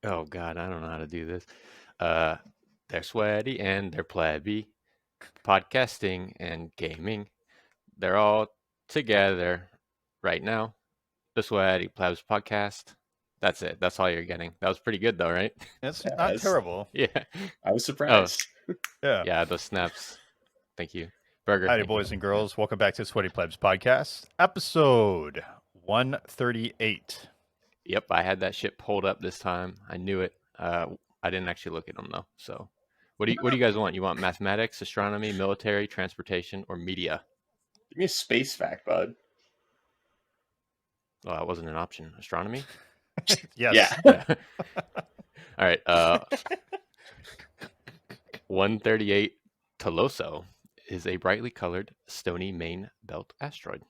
Oh God, I don't know how to do this. Uh, they're sweaty and they're plebby, podcasting and gaming. They're all together right now. The Sweaty Plebs Podcast. That's it. That's all you're getting. That was pretty good though, right? It's Yeah, not terrible. Yeah. I was Oh, surprised. Yeah. yeah. The snaps. Thank you, Burger. Howdy, Thank you. boys and girls. Welcome back to Sweaty Plebs Podcast, episode 138. Yep, I had that shit pulled up this time. I knew it. I didn't actually look at them though. So, what do you guys want? You want mathematics, astronomy, military, transportation, or media? Give me a space fact, bud. Well, that wasn't an option. Astronomy. Yes. Yeah. All right. 138 Toloso is a brightly colored stony main belt asteroid.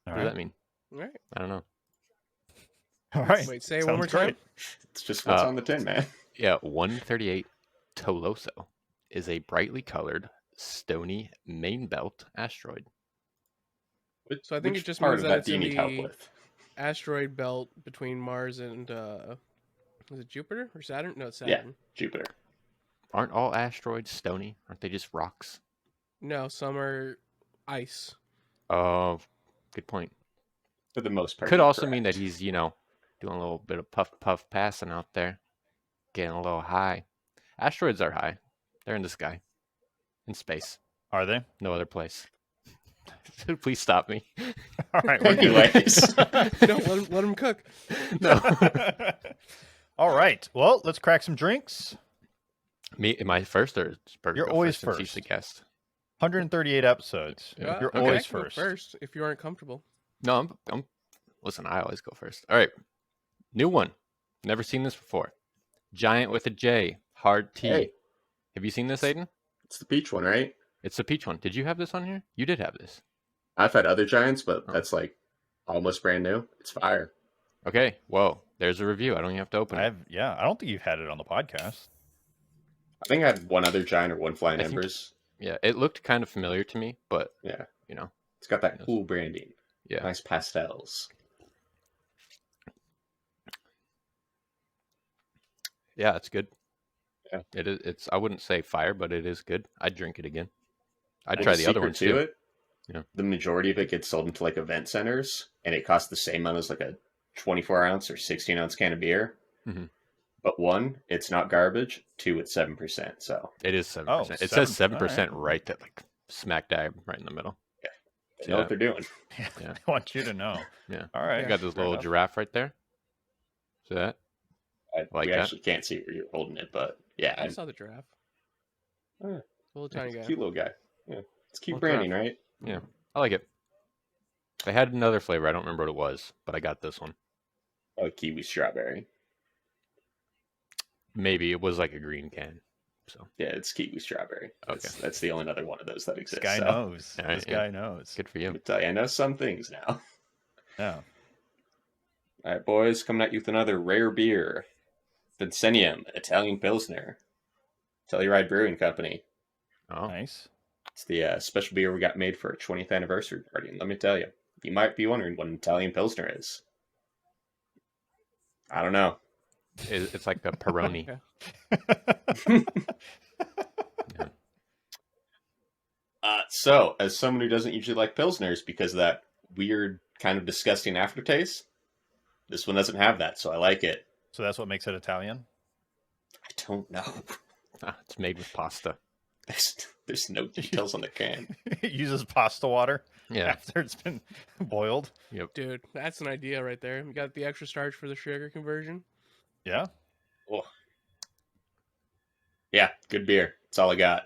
All What right. does that mean? All right. I don't know. All right. Wait, say it one Sounds more time. great. It's just what's Uh, on the tin, man. Yeah, 138 Toloso is a brightly colored stony main belt asteroid. So I think Which it just part means of that that it's do you in need help the with? asteroid belt between Mars and is it Jupiter or Saturn? No, it's Yeah. Saturn. Jupiter. Aren't all asteroids stony? Aren't they just rocks? No, some are ice. Oh, good point. For the most part. Could you're also correct. mean that he's, doing a little bit of puff passing out there, getting a little high. Asteroids are high. They're in the sky, in space, Are they? no other place. Please stop me. All right. we're good. Anyways. No, let him cook. No. All right. Well, let's crack some drinks. Me, am I first or does Bert You're go always since he's the first. guest? 138 episodes. Yeah. You're Okay. always Go first. first if you aren't comfortable. No, listen, I always go first. All right. New one. Never seen this before. Giant with a J. Hard tea. Hey, Have you seen this, Aiden? it's the peach one, right? It's the peach one. Did you have this on here? You did have this. I've had other giants, but Oh. that's like almost brand new. It's fire. Okay. Whoa. There's a review. I don't even have to open it. I don't think you've had it on the podcast. I think I had one other giant or one flying I think- embers. Yeah, it looked kind of familiar to me, but Yeah. you know, It's got that Yes. cool branding. yeah. Nice pastels. Yeah, it's good. Yeah. It is. It's. I wouldn't say fire, but it is good. I'd drink it again. I'd And try the other secret ones to too. it, Yeah. the majority of it gets sold into like event centers, and it costs the same amount as like a 24-ounce or 16-ounce can of beer. Mhm. But one, it's not garbage. Two, it's 7%. So It is 7%. It 7, says 7% all right at like smack dab right in the middle. they know Yeah. what they're doing. Yeah. I want you to know. Yeah. All right. You got this fair little enough. giraffe right there. See that? Like we that? actually can't see where you're holding it, but yeah, I saw the giraffe. Oh. Little tiny guy. cute little guy. Yeah, it's cute Little branding, right? Yeah. I like it. They had another flavor. I don't remember what it was, but I got this one. Oh, kiwi strawberry. Maybe it was like a green can. So Yeah, it's kiwi strawberry. That's the only other one of those that This exists. guy so. knows. All right, This yeah. guy knows. good for Let you. me tell you, I know some things now. Yeah. All right, boys, coming at you with another rare beer. Vincenium Italian Pilsner. Telluride Brewing Company. Oh, Nice. It's the special beer we got made for our 20th anniversary party. And let me tell you, you might be wondering what an Italian Pilsner is. I don't know. it's like a Peroni. Okay. So, as someone who doesn't usually like Pilsners because of that weird, kind of disgusting aftertaste, this one doesn't have that, so I like it. So that's what makes it Italian? I don't know. It's made with pasta. There's no details on the can. It uses pasta water Yeah. after it's been boiled. Dude, that's an idea right there. You got the extra starch for the sugar conversion. Yeah. Oh. Yeah, good beer. That's all I got.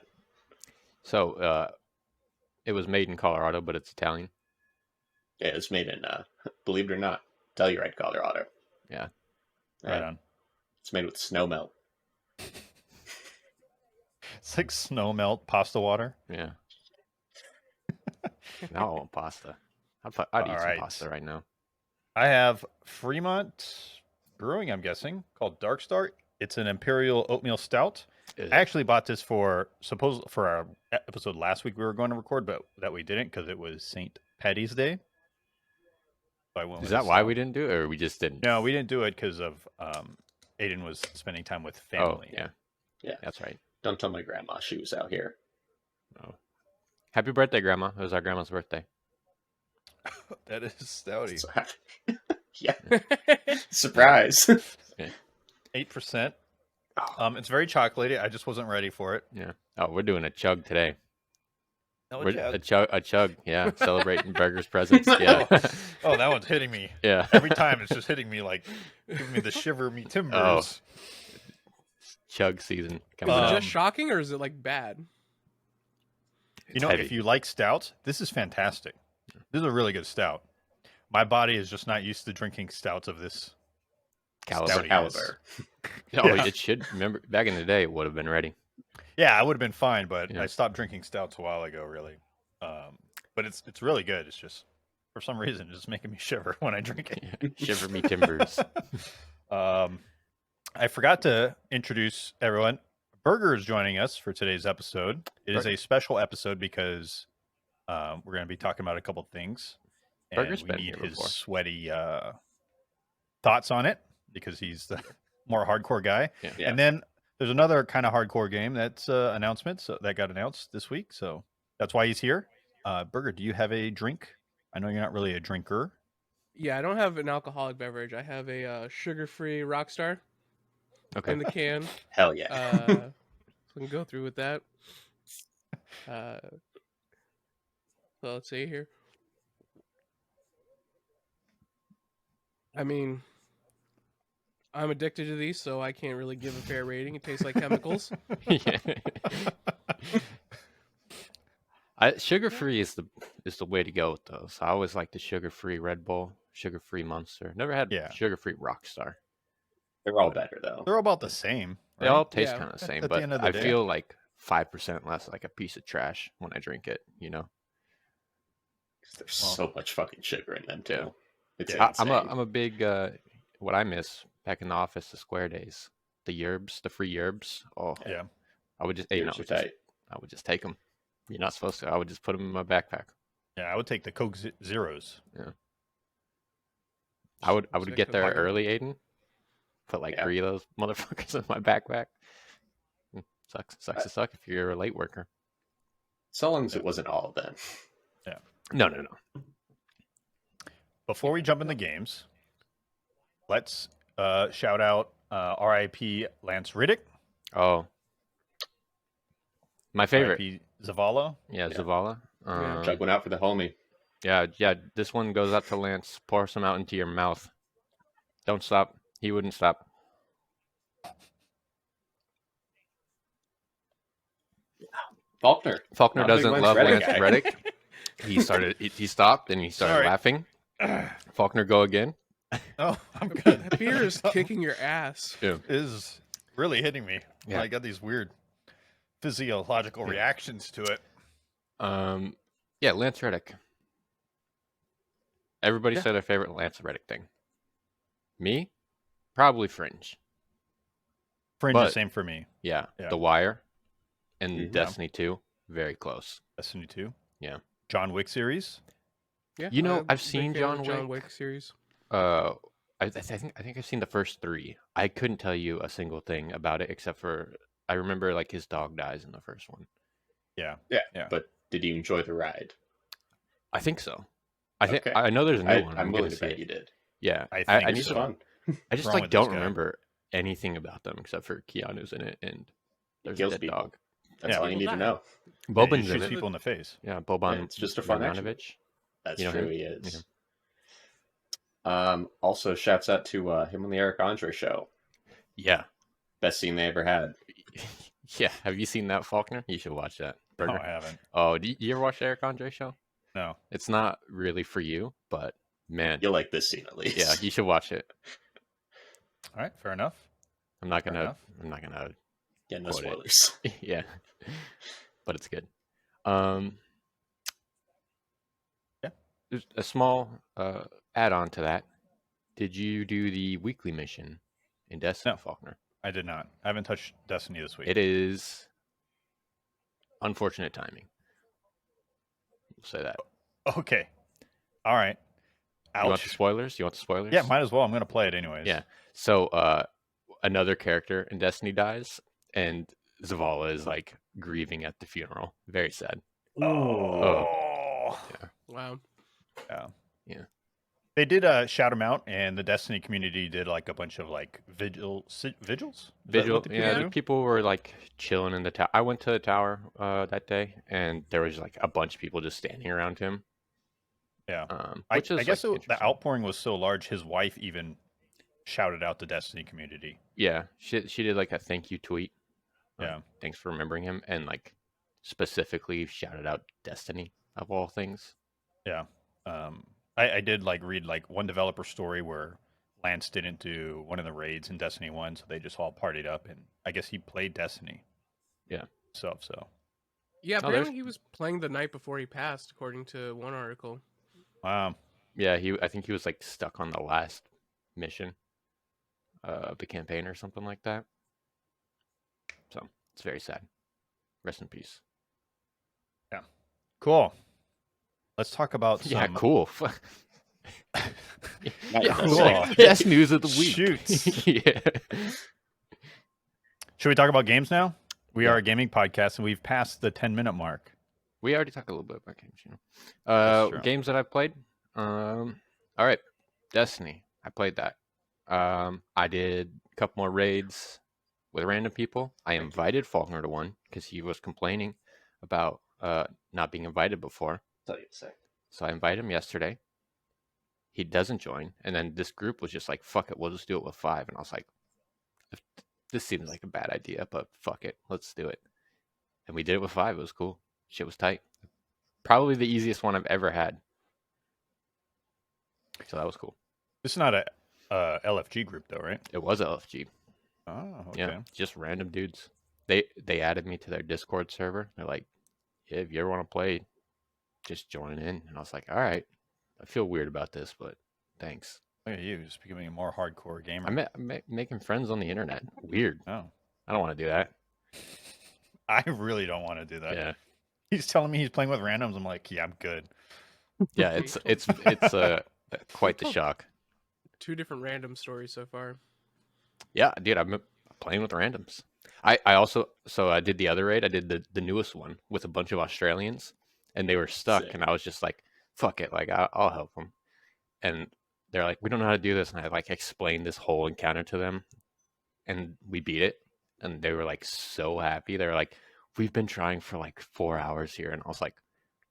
So, it was made in Colorado, but it's Italian. Yeah, it's made in, believe it or not, Telluride, Colorado. Yeah. Right on. It's made with snow melt. It's like snow melt pasta water. Yeah. Now I want pasta. I'd eat All some right. pasta right now. I have Fremont Brewing, I'm guessing, called Dark Star. It's an Imperial Oatmeal Stout. Ugh. I actually bought this for our episode last week we were going to record, but that we didn't because it was St. Patty's Day. So I went Is with that a why stout. we didn't do it, or we just didn't? No, we didn't do it because of Aiden was spending time with Oh, family. yeah. Yeah. That's right. Don't tell my grandma she was out here. Oh. Happy birthday, Grandma. It was our grandma's birthday. That is stouty. So yeah. Surprise. 8%. It's very chocolatey. I just wasn't ready for it. Yeah. Oh, we're doing a chug today. Oh, We're yeah. a chug. Yeah. Celebrating Burger's presence. Yeah. Oh, that one's hitting me. Yeah. Every time it's just hitting me like giving me the shiver me timbers. Chug season Is coming it up. just shocking or is it like bad? You know, if you like stouts, this is fantastic. This is a really good stout. My body is just not used to drinking stouts of this Caliber. stoutiness. Caliber. Oh, Yeah. it should. Remember, back in the day, it would have been ready. Yeah, I would have been fine, but Yeah. I stopped drinking stouts a while ago, really. But it's really good. It's just for some reason it's just making me shiver when I drink it. Shiver me timbers. I forgot to introduce everyone. Burger is joining us for today's episode. It is a special episode because we're going to be talking about a couple things. And Burger's we been need here his before. sweaty thoughts on it because he's the more hardcore guy. Yeah. Yeah. And then there's another kind of hardcore game that's announcement that got announced this week. So that's why he's here. Burger, do you have a drink? I know you're not really a drinker. Yeah, I don't have an alcoholic beverage. I have a sugar-free Rockstar Okay. in the can. Hell yeah. So I can go through with that. So let's see here. I mean, I'm addicted to these, so I can't really give a fair rating. It tastes like chemicals. Yeah. Sugar-free is the way to go with those. I always like the sugar-free Red Bull, sugar-free Monster. Never had sugar-free Rockstar. They're all better though. They're about the same. They right? all taste Yeah. kind of the same, At the but end of the I day. feel like 5% less like a piece of trash when I drink it. You know. There's so much fucking sugar in them too. Yeah. It's I'm insane. a big what I miss back in the office, the square days, the yerbs, the free yerbs. Oh Yeah. I would just Yours are tight. I would just take them. You're not supposed to. I would just put them in my backpack. Yeah, I would take the Coke Zeros. I would Like get a there bucket. early, Aiden. Put like Yeah. 3 of those motherfuckers in my backpack. Sucks to suck if you're a late worker. So long as it wasn't all of them. No. Before we jump in the games, let's shout out R.I.P. Lance Riddick. Oh, my favorite. R.I.P. Zavala. Yeah, Yeah. Zavala. Yeah. Chug one out for the homie. Yeah. This one goes out to Lance. Pour some out into your mouth. Don't stop. He wouldn't stop. Faulkner. Faulkner Not a big doesn't Lance love Reddick Lance guy. Reddick. He stopped and he started Sorry. laughing. Faulkner, go again. Oh, I'm good. That beer is kicking your ass. Yeah. Is really hitting me. Yeah. I got these weird physiological reactions to it. Yeah, Lance Reddick. Everybody Yeah. said their favorite Lance Reddick thing. Me? Probably Fringe. Fringe But- is same for me. Yeah. Yeah. The Wire and Mhm. Destiny 2. Very close. Destiny 2. Yeah. John Wick series. Yeah, You know, I'm a I've big seen fan of John Wick series. I think I've seen the first 3. I couldn't tell you a single thing about it except for I remember like his dog dies in the first one. Yeah. Yeah. But did you enjoy the ride? I think so. I think Okay. I know there's a new one. I'm gonna willing to see bet it. you did. Yeah, I think I It's need so. to. fun. I just wrong like with this don't guy? remember anything about them except for Keanu's in it and there's a kills dead people. dog. That's Yeah. all you need to know. Yeah, Boban's he in shoots it. people in the face. Yeah, Boban. Yeah, it's just a fun action. Marjanovic. That's You know true. him? He is. Yeah. Also, shouts out to him on the Eric Andre show. Yeah, Best scene they ever had. yeah. Have you seen that, Faulkner? You should watch that. No, Burger. I haven't. Oh, do you ever watch the Eric Andre show? No. It's not really for you, but man, You'll like this scene at least. yeah, you should watch it. All right, fair enough. I'm not Fair gonna. enough. I'm not gonna. Yeah, no Quote it. spoilers. Yeah, but it's good. Yeah. There's a small add-on to that. Did you do the weekly mission in Destiny, No. Faulkner? I did not. I haven't touched Destiny this week. It is unfortunate timing. We'll say that. Okay. All right. You want the Ouch. spoilers? You want the spoilers? Yeah, might as well. I'm going to play it anyways. Yeah. So another character in Destiny dies, and Zavala is like grieving at the funeral. Very sad. Oh, Yeah. Wow. yeah. Yeah. They did shout him out, and the Destiny community did like a bunch of like vigils. Is that Vigil, what the people yeah, the do? people were like chilling in the tower. I went to the tower that day, and there was like a bunch of people just standing around him. Yeah. Which is I guess like the interesting. outpouring was so large, his wife even shouted out the Destiny community. Yeah, she did like a thank you tweet. Yeah. Thanks for remembering him, and like specifically shouted out Destiny of all things. Yeah. I did like read like one developer story where Lance didn't do one of the raids in Destiny 1, so they just all partied up, and I guess he played Destiny. Yeah. So. Yeah, Oh, apparently he was playing the night before he passed, according to one article. Wow. Yeah, I think he was like stuck on the last mission of the campaign or something like that. So it's very sad. Rest in peace. Yeah. Cool. Let's talk about some... Yeah, cool. Yeah, cool. Best news of the week. Shoots. Yeah. Should we talk about games now? We Yeah. are a gaming podcast, and we've passed the 10-minute mark. We already talked a little bit about games, That's true. games that I've played. All right, Destiny. I played that. I did a couple more raids with random people. I invited Faulkner to one because he was complaining about not being invited before. Tell you a sec. So I invited him yesterday. He doesn't join, and then this group was just like, "Fuck it, we'll just do it with 5." And I was like, "This seems like a bad idea, but fuck it, let's do it." And we did it with 5. It was cool. Shit was tight. Probably the easiest one I've ever had. So that was cool. This is not a LFG group, though, right? It was LFG. Oh, okay. Yeah, just random dudes. They added me to their Discord server. They're like, "Yeah, if you ever want to play, just join in." And I was like, "All right." I feel weird about this, but thanks. Look at you, just becoming a more hardcore gamer. I'm making friends on the internet. Weird. Oh. I don't want to do that. I really don't want to do that. Yeah, He's telling me he's playing with randoms. I'm like, yeah, I'm good. yeah. It's quite the shock. 2 different random stories so far. Yeah, dude, I'm playing with randoms. I also I did the other raid. I did the newest one with a bunch of Australians, and they were stuck, Sick. and I was just like, "Fuck it, like I'll help them." And they're like, "We don't know how to do this," and I like explained this whole encounter to them, and we beat it, and they were like so happy. They were like, "We've been trying for like 4 hours here," and I was like,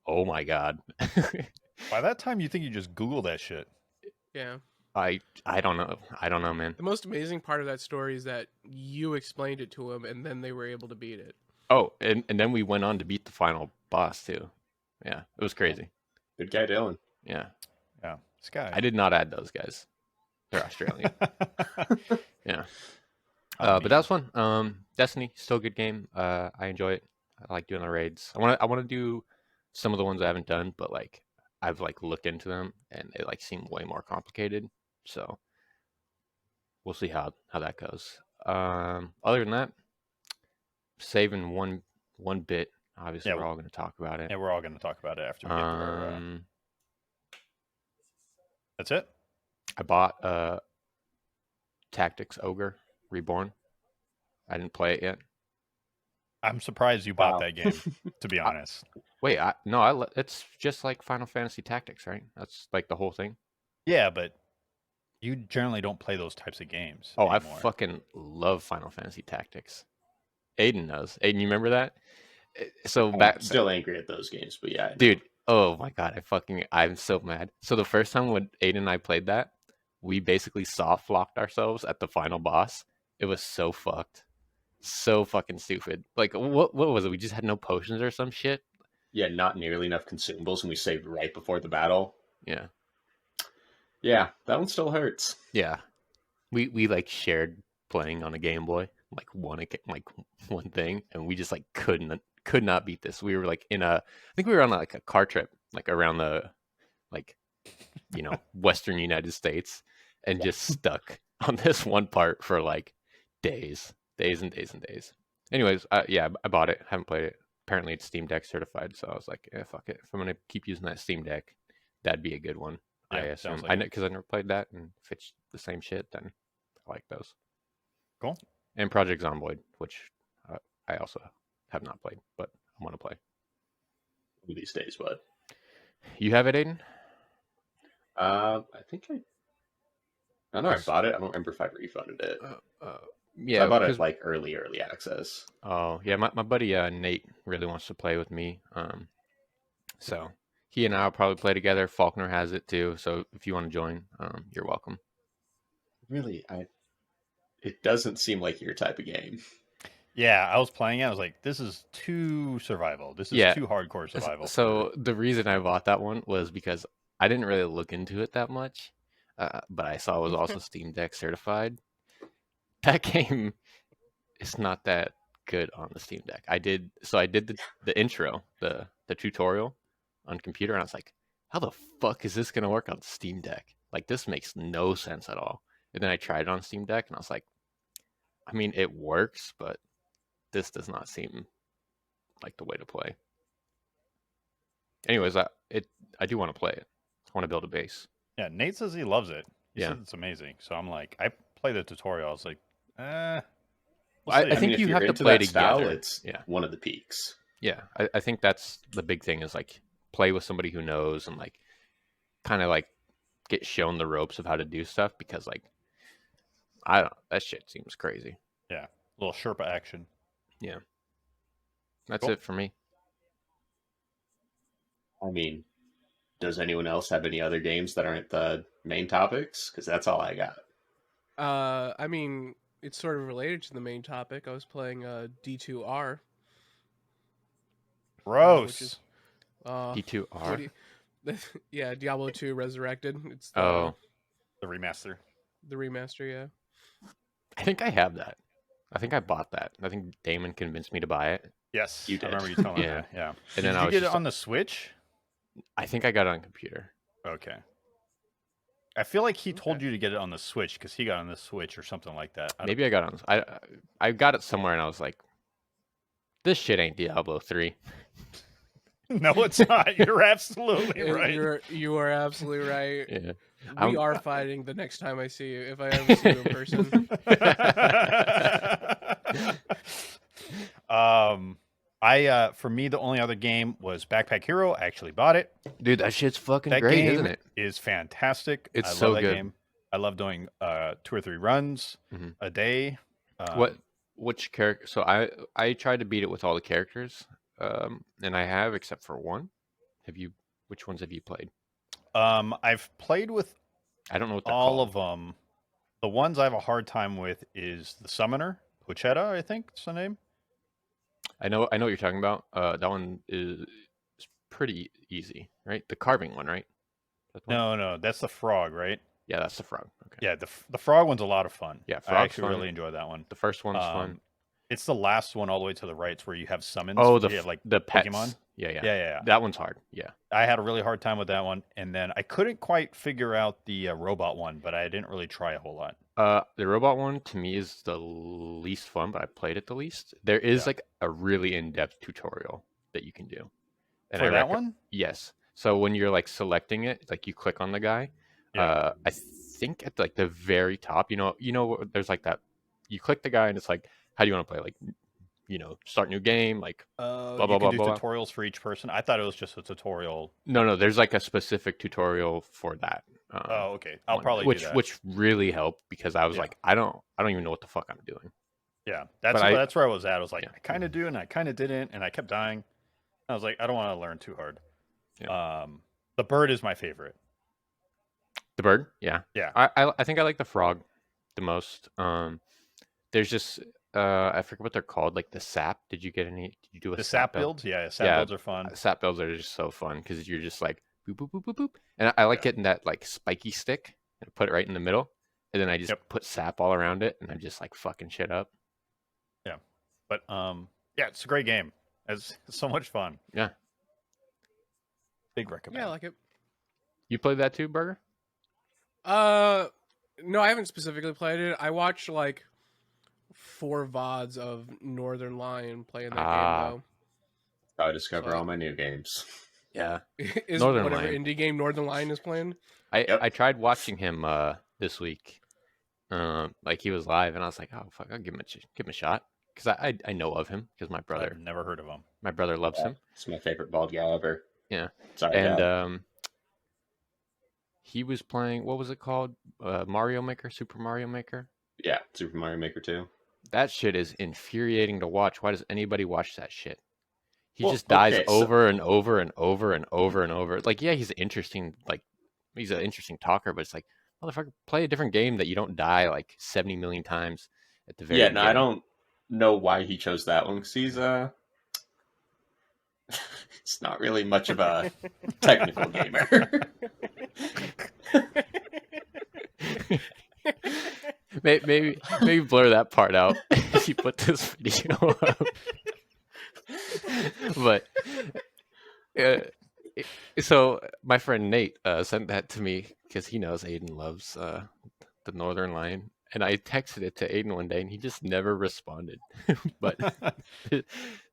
"Oh my god." By that time, you think you just Google that shit. Yeah. I don't know, man. The most amazing part of that story is that you explained it to them, and then they were able to beat it. Oh, and then we went on to beat the final boss too. Yeah, it was crazy. Good guy, Dylan. Yeah, Yeah, this guy. I did not add those guys. They're Australian. Yeah. Oh, But that was fun. Destiny, still a good game. I enjoy it. I like doing the raids. I want to do some of the ones I haven't done, but like I've like looked into them and they like seem way more complicated. So we'll see how that goes. Other than that, saving one bit. Obviously, Yeah, we're all going to talk about it. Yeah, we're all going to talk about it after we get to our... That's it? I bought Tactics Ogre Reborn. I didn't play it yet. I'm surprised you bought Wow. that game, to be honest. Wait, it's just like Final Fantasy Tactics, right? That's like the whole thing. Yeah, but you generally don't play those types of games Oh, anymore. I fucking love Final Fantasy Tactics. Aiden knows. Aiden, you remember that? So I'm still angry at those games, but yeah. I know. dude. Oh my god, I'm so mad. So the first time when Aiden and I played that, we basically soft locked ourselves at the final boss. It was so fucked, so fucking stupid. Like what was it? We just had no potions or some shit. Yeah, not nearly enough consumables, and we saved right before the battle. Yeah, Yeah, that one still hurts. yeah. We like shared playing on a Game Boy, like one thing, and we just like could not beat this. We were like I think we were on like a car trip, like around the like Western United States, and just stuck on this one part for like days and days and days. Anyways, yeah, I bought it. Haven't played it. Apparently, it's Steam Deck certified, so I was like, yeah, fuck it. If I'm gonna keep using that Steam Deck, that'd be a good one. Yeah, I assume. sounds like I know because I never played that, and if it's the same shit, then I like those. Cool. And Project Zomboid, which I also have not played, but I want to play. These days, bud. You have it, Aiden? I think I know I bought it. I don't remember if I refunded it. Yeah, So I bought it because like early access. oh yeah, my buddy Nate really wants to play with me. So he and I will probably play together. Faulkner has it too, so if you want to join, you're welcome. Really, it doesn't seem like your type of game. Yeah, I was playing it. I was like, this is too survival. This is Yeah. too hardcore survival. So the reason I bought that one was because I didn't really look into it that much, but I saw it was also Steam Deck certified. That game is not that good on the Steam Deck. I did the intro, the tutorial on computer, and I was like, how the fuck is this gonna work on Steam Deck? Like, this makes no sense at all. And then I tried it on Steam Deck, and I was like, I mean, it works, but this does not seem like the way to play. Anyways, I do want to play it. I want to build a base. Yeah, Nate says he loves it. He Yeah. said it's amazing. So I'm like, I played the tutorial. I was like, we'll I see. think if you you're have to into play that style, together. it's Yeah. one of the peaks. Yeah, I think that's the big thing is like play with somebody who knows and like kind of like get shown the ropes of how to do stuff because like that shit seems crazy. Yeah, a little Sherpa action. Yeah, that's Cool. it for me. I mean, does anyone else have any other games that aren't the main topics? Because that's all I got. I mean, it's sort of related to the main topic. I was playing D2R. Gross. D2R. what do you- yeah, Diablo 2 Resurrected. It's the, Oh, The remaster. the remaster. Yeah. I think I have that. I think I bought that. I think Damon convinced me to buy it, Yes, You I did. remember you telling me Yeah. that. Yeah. and Did then I you was get just it on the Switch? I think I got it on computer. Okay. I feel like he told you to get it on the Switch because he got on the Switch or something like that. Maybe I got it on. I got it somewhere, and I was like, this shit ain't Diablo 3. No, it's not. You're absolutely right. You are absolutely right. Yeah. We are fighting the next time I see you, if I ever see you in person. For me, the only other game was Backpack Hero. I actually bought it. Dude, that shit's fucking That great, game isn't it? is fantastic. It's I so love that good. game. I love doing 2 or 3 runs Mhm. a day. Which character? So I tried to beat it with all the characters, and I have except for one. Have you? Which ones have you played? I've played with I don't know what they're all called. of them. The ones I have a hard time with is the Summoner, Pochetta, I think is the name. I know what you're talking about. That one is pretty easy, right? The carving one, right? That one? No, that's the frog, right? Yeah, that's the frog. Okay. Yeah, the frog one's a lot of fun. Yeah, I frog's actually fun. really enjoy that one. The first one's fun. It's the last one all the way to the right, it's where you have summons. Oh, you have, like the pets. Pokemon. Yeah. Yeah. That one's hard. Yeah. I had a really hard time with that one, and then I couldn't quite figure out the robot one, but I didn't really try a whole lot. The robot one to me is the least fun, but I played it the least. There is like a really in-depth tutorial that you can do. And For that one? Yes. So when you're like selecting it, like you click on the guy. Yeah. I think at like the very top, you know, there's like that. You click the guy, and it's like, how do you want to play? Like, start new game, like blah, blah, you can do blah. tutorials for each person. I thought it was just a tutorial. No, there's like a specific tutorial for that. Oh, okay. I'll one, probably which do that. which really helped because I was like, I don't even know what the fuck I'm doing. Yeah, But that's where I was at. I was like, Yeah. I kind of do, and I kind of didn't, and I kept dying. I was like, I don't want to learn too hard. Yeah. The bird is my favorite. The bird, yeah. Yeah. I think I like the frog the most. There's just I forget what they're called, like the sap. Did you do a The sap sap builds, yeah, Yeah. builds are fun. Sap builds are just so fun because you're just like boop boop boop boop boop, and I like Yeah. getting that like spiky stick and put it right in the middle, and then I just Yep. put sap all around it, and I'm just like fucking shit up. But yeah, it's a great game. It's so much fun. Yeah. Big recommend. Yeah, I like it. You played that too, Burger? No, I haven't specifically played it. I watched like 4 VODs of Northern Lion playing that game How I discover So- all my new games. Yeah. though. Is Northern whatever Lion. indie game Northern Lion is playing? I Yep. I tried watching him this week, Like he was live, and I was like, oh fuck, I'll give him a shot because I know of him because I've never heard of him. my brother loves Yeah, him. it's my favorite bald guy ever. Yeah, Sorry, and Dad. he was playing, what was it called? Mario Maker, Super Mario Maker. Yeah, Super Mario Maker 2. That shit is infuriating to watch. Why does anybody watch that shit? He Well, just dies okay, so- over and over and over and over and over. Like, yeah, he's interesting. Like, he's an interesting talker, but it's like, motherfucker, play a different game that you don't die like 70 million times at the very Yeah, no, I beginning. don't know why he chose that one, because he's it's not really much of a technical gamer. Maybe blur that part out if you put this video up. But so my friend Nate sent that to me because he knows Aiden loves the Northern Line, and I texted it to Aiden one day, and he just never responded. But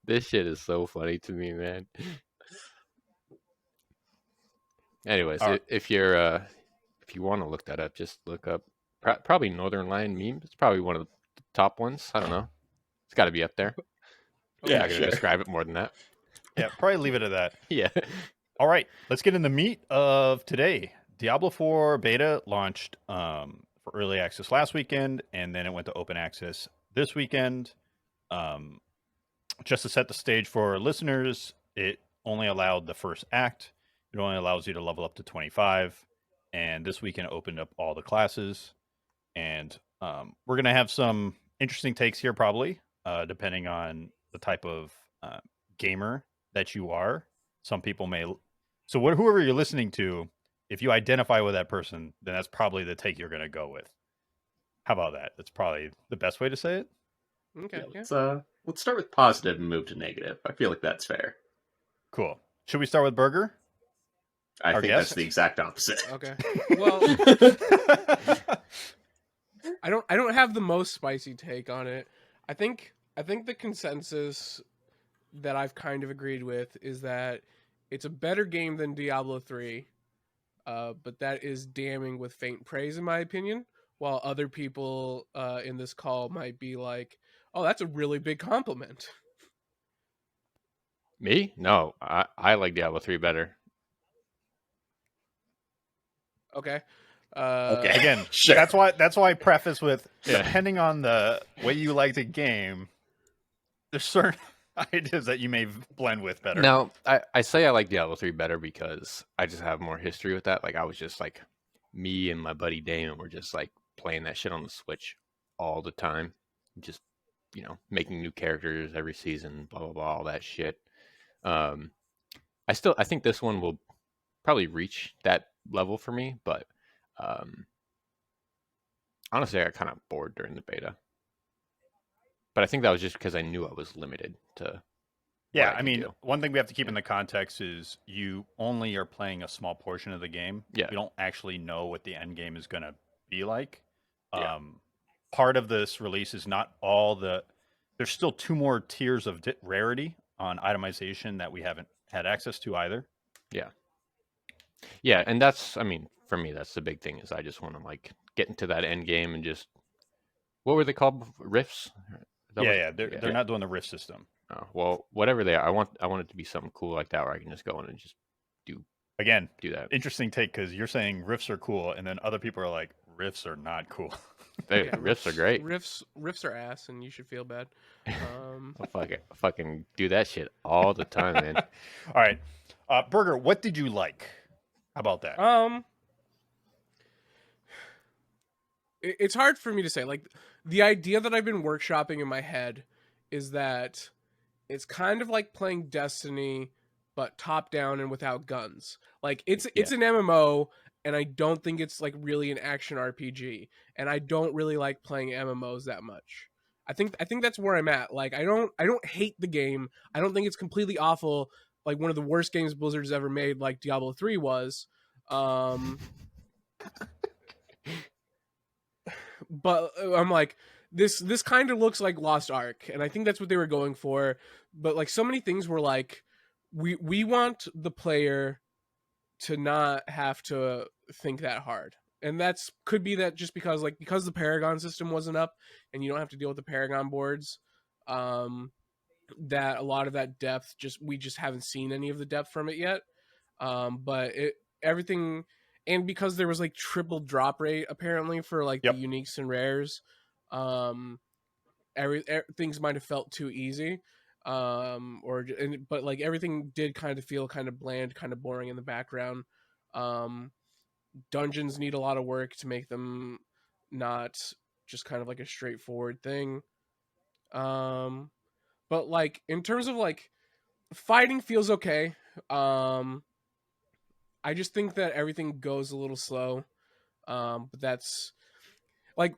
this shit is so funny to me, man. Anyways, All right. if you want to look that up, just look up probably Northern Line meme. It's probably one of the top ones. I don't know. It's got to be up there. I'm Yeah, not gonna sure. describe it more than that. Yeah, probably leave it at that. Yeah. All right, let's get in the meat of today. Diablo 4 beta launched for early access last weekend, and then it went to open access this weekend. Just to set the stage for listeners, it only allowed the first act. It only allows you to level up to 25, and this weekend opened up all the classes. And we're going to have some interesting takes here, probably, depending on the type of gamer that you are. Some people may. So, whoever you're listening to, if you identify with that person, then that's probably the take you're going to go with. How about that? That's probably the best way to say it. Okay. Yeah, let's start with positive and move to negative. I feel like that's fair. Cool. Should we start with Burger? I Our think guest? that's the exact opposite. Okay. Well, I don't have the most spicy take on it. I think the consensus that I've kind of agreed with is that it's a better game than Diablo 3, but that is damning with faint praise in my opinion. While other people in this call might be like, "Oh, that's a really big compliment." Me? No, I like Diablo 3 better. Okay. Okay. Again, Sure. that's why I preface with Yeah. depending on the way you like the game, there's certain ideas that you may blend with better. Now, I say I like Diablo 3 better because I just have more history with that. Like, I was just like, me and my buddy Damon were just like playing that shit on the Switch all the time. Just, making new characters every season, blah, blah, blah, all that shit. I think this one will probably reach that level for me, but honestly, I got kind of bored during the beta. But I think that was just because I knew I was limited to. Yeah, what I I mean, could do. one thing we have to keep in the context is you only are playing a small portion of the game. Yeah. You don't actually know what the end game is going to be like. Yeah. Part of this release is not all the. There's still 2 more tiers of rarity on itemization that we haven't had access to either. Yeah, and that's, I mean, for me, that's the big thing is I just want to like get into that end game and just, what were they called? Riffs? Is that what- Yeah, they're not doing the rift system. Oh, well, whatever they are, I want it to be something cool like that where I can just go in and just Again, do that. interesting take because you're saying riffs are cool, and then other people are like riffs are not cool. Yeah, Riffs are great. Riffs are ass, and you should feel bad. I'll fucking do that shit all the time, man. All right, Burger, what did you like? How about that? It's hard for me to say. Like, the idea that I've been workshopping in my head is that it's kind of like playing Destiny, but top down and without guns. Like, it's an MMO, and I don't think it's like really an action RPG, and I don't really like playing MMOs that much. I think that's where I'm at. Like, I don't hate the game. I don't think it's completely awful. Like, one of the worst games Blizzard's ever made, like Diablo 3 was. But I'm like, this kind of looks like Lost Ark, and I think that's what they were going for. But like, so many things were like, we want the player to not have to think that hard. and that's could be that just because the Paragon system wasn't up and you don't have to deal with the Paragon boards, that a lot of that depth we just haven't seen any of the depth from it yet. But everything, and because there was like triple drop rate apparently for like Yep. the uniques and rares, things might have felt too easy, but like everything did kind of feel kind of bland, kind of boring in the background. Dungeons need a lot of work to make them not just kind of like a straightforward thing. But like in terms of like fighting feels okay. I just think that everything goes a little slow. But that's like,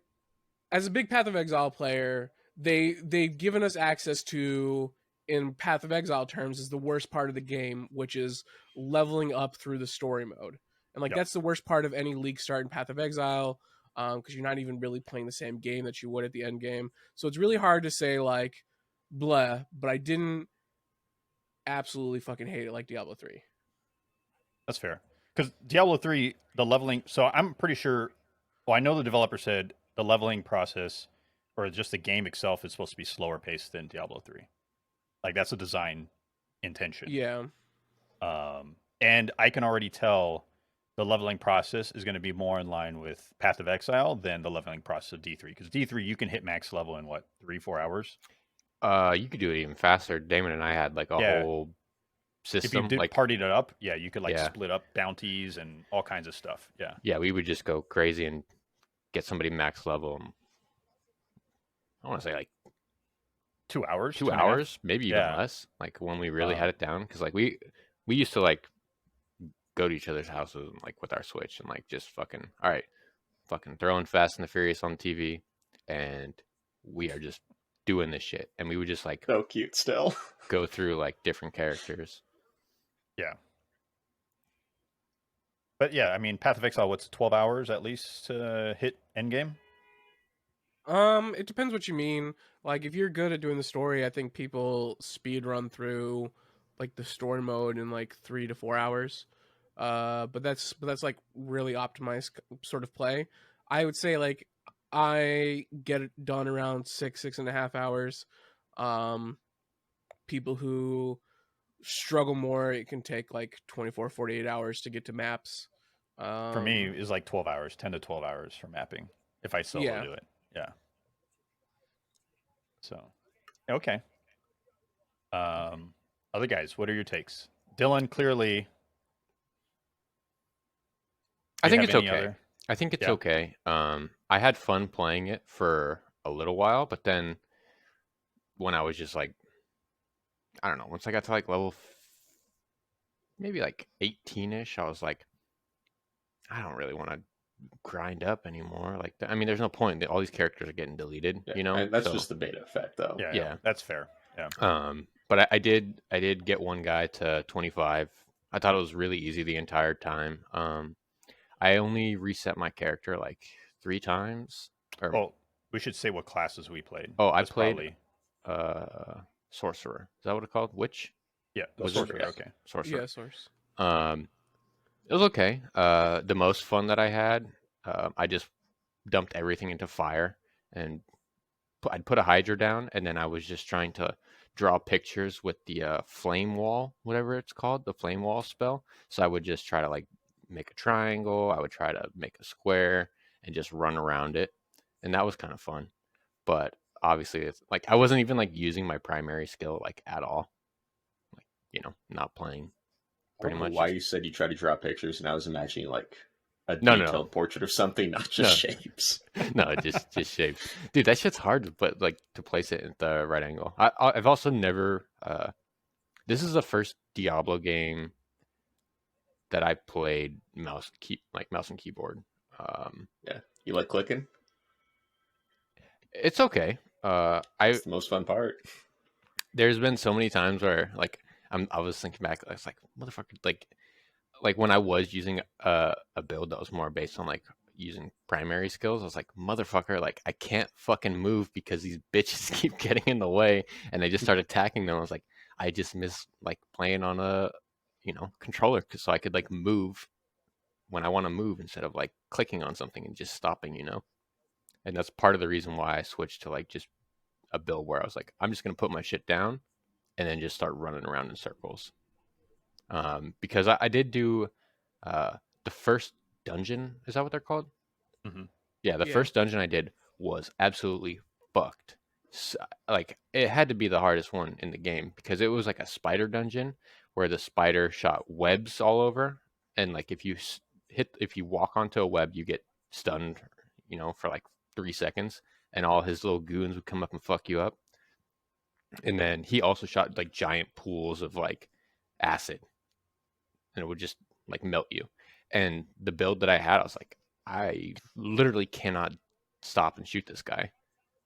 as a big Path of Exile player, they've given us access to, in Path of Exile terms, is the worst part of the game, which is leveling up through the story mode. And like Yep. that's the worst part of any League start in Path of Exile, because you're not even really playing the same game that you would at the end game. So it's really hard to say like blah, but I didn't absolutely fucking hate it like Diablo 3. That's fair. Because Diablo 3, the leveling. So I'm pretty sure. Well, I know the developer said the leveling process, or just the game itself, is supposed to be slower paced than Diablo 3. Like that's a design intention. Yeah. And I can already tell the leveling process is going to be more in line with Path of Exile than the leveling process of D3. Because D3, you can hit max level in what, 3-4 hours? You could do it even faster. Damon and I had like a whole If you system. did Like, partied it up, you could like Yeah. split up bounties and all kinds of stuff. Yeah. yeah, we would just go crazy and get somebody max level. I want to say like 2 hours? 2 2.5? hours, maybe even Yeah. less. Like when we really had it down, because like we used to like go to each other's houses and like with our Switch and like just fucking throwing Fast and the Furious on TV, and we are just doing this shit, and we would just like So cute still. go through like different characters. Yeah. But yeah, I mean, Path of Exile, what's 12 hours at least to hit endgame? It depends what you mean. Like, if you're good at doing the story, I think people speed run through like the story mode in like 3 to 4 hours. But that's like really optimized sort of play. I would say like I get it done around 6.5 hours. People who struggle more, it can take like 24, 48 hours to get to maps. For me, is like 12 hours, 10 to 12 hours for mapping if I solo Yeah. do it. Yeah. So, okay. Other guys, what are your takes? Dylan, clearly. I do you think have it's any okay. other- I think it's Yeah. okay. I had fun playing it for a little while, but then when I was just like, I don't know, once I got to like level maybe like 18-ish, I was like, I don't really want to grind up anymore. Like, I mean, there's no point. All these characters are getting deleted, Yeah, you know? and that's So, just the beta effect, though. Yeah, that's fair. Yeah. but I did get one guy to 25. I thought it was really easy the entire time. I only reset my character like 3 times. Oh, we should say what classes we played. Oh, I That's played Sorcerer. Is that what it's called? Witch? Yeah, the Was it? sorcerer. Yeah. Okay. Sorcerer. Yeah, source. It was okay. The most fun that I had, I just dumped everything into fire, and I'd put a Hydra down, and then I was just trying to draw pictures with the flame wall, whatever it's called, the flame wall spell. So I would just try to like make a triangle. I would try to make a square and just run around it, and that was kind of fun. But obviously, it's like I wasn't even like using my primary skill like at all. Like, not playing. I don't Pretty know much why just- you said you tried to draw pictures, and I was imagining like a No. detailed portrait of something, not just No. shapes. No, just shapes, dude. That shit's hard, but like to place it at the right angle. I've also never. This is the first Diablo game that I played mouse and keyboard. Yeah, you like clicking? It's okay. It's the most fun part. There's been so many times where like I was thinking back, I was like, motherfucker, like when I was using a build that was more based on like using primary skills, I was like, motherfucker, like I can't fucking move because these bitches keep getting in the way, and they just start attacking them. I was like, I just miss like playing on a controller so I could like move when I want to move instead of like clicking on something and just stopping, you know? And that's part of the reason why I switched to like just a build where I was like, I'm just going to put my shit down and then just start running around in circles. Because I did do the first dungeon. Is that what they're called? Mhm. Yeah, the Yeah. first dungeon I did was absolutely fucked. Like it had to be the hardest one in the game because it was like a spider dungeon where the spider shot webs all over, and like if you walk onto a web, you get stunned, you know, for like 3 seconds, and all his little goons would come up and fuck you up. And then he also shot like giant pools of like acid, and it would just like melt you. And the build that I had, I was like, I literally cannot stop and shoot this guy.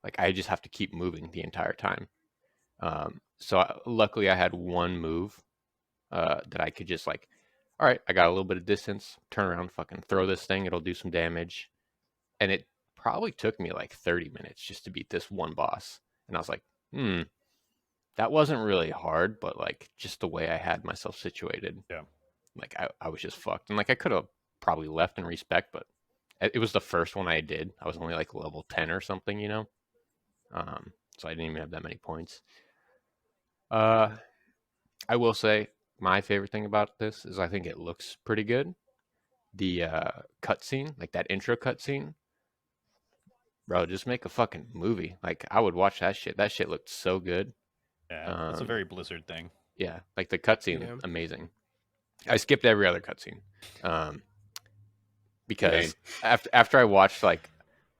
Like I just have to keep moving the entire time. Luckily, I had one move that I could just like, all right, I got a little bit of distance, turn around, fucking throw this thing, it'll do some damage. And it probably took me like 30 minutes just to beat this one boss. And I was like, that wasn't really hard, but like just the way I had myself situated. Yeah. Like I was just fucked. And like I could have probably left in respect, but it was the first one I did. I was only like level 10 or something, you know? So I didn't even have that many points. I will say my favorite thing about this is I think it looks pretty good. The cutscene, like that intro cutscene, bro, just make a fucking movie. Like I would watch that shit. That shit looked so good. Yeah, it's a very Blizzard thing. Yeah, like the cutscene, Yeah. amazing. I skipped every other cutscene because after I watched like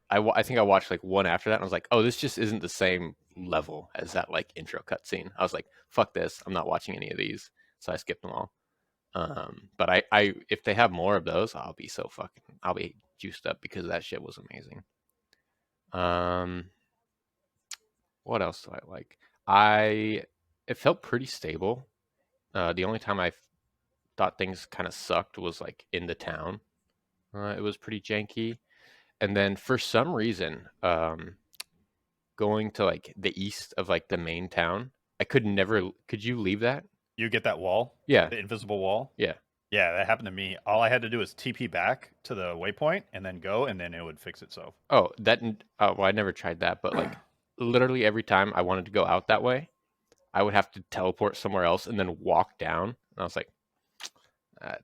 I think I watched like one after that and I was like, oh, this just isn't the same level as that like intro cutscene. I was like, fuck this, I'm not watching any of these, so I skipped them all. But I if they have more of those, I'll be juiced up because that shit was amazing. What else do I like? It felt pretty stable. The only time I thought things kind of sucked was like in the town. It was pretty janky. And then for some reason, going to like the east of like the main town, could you leave that? You get that wall? Yeah. The invisible wall? Yeah. Yeah, that happened to me. All I had to do was TP back to the waypoint and then go, and then it would fix itself. Oh, well, I never tried that, but like literally every time I wanted to go out that way, I would have to teleport somewhere else and then walk down. And I was like,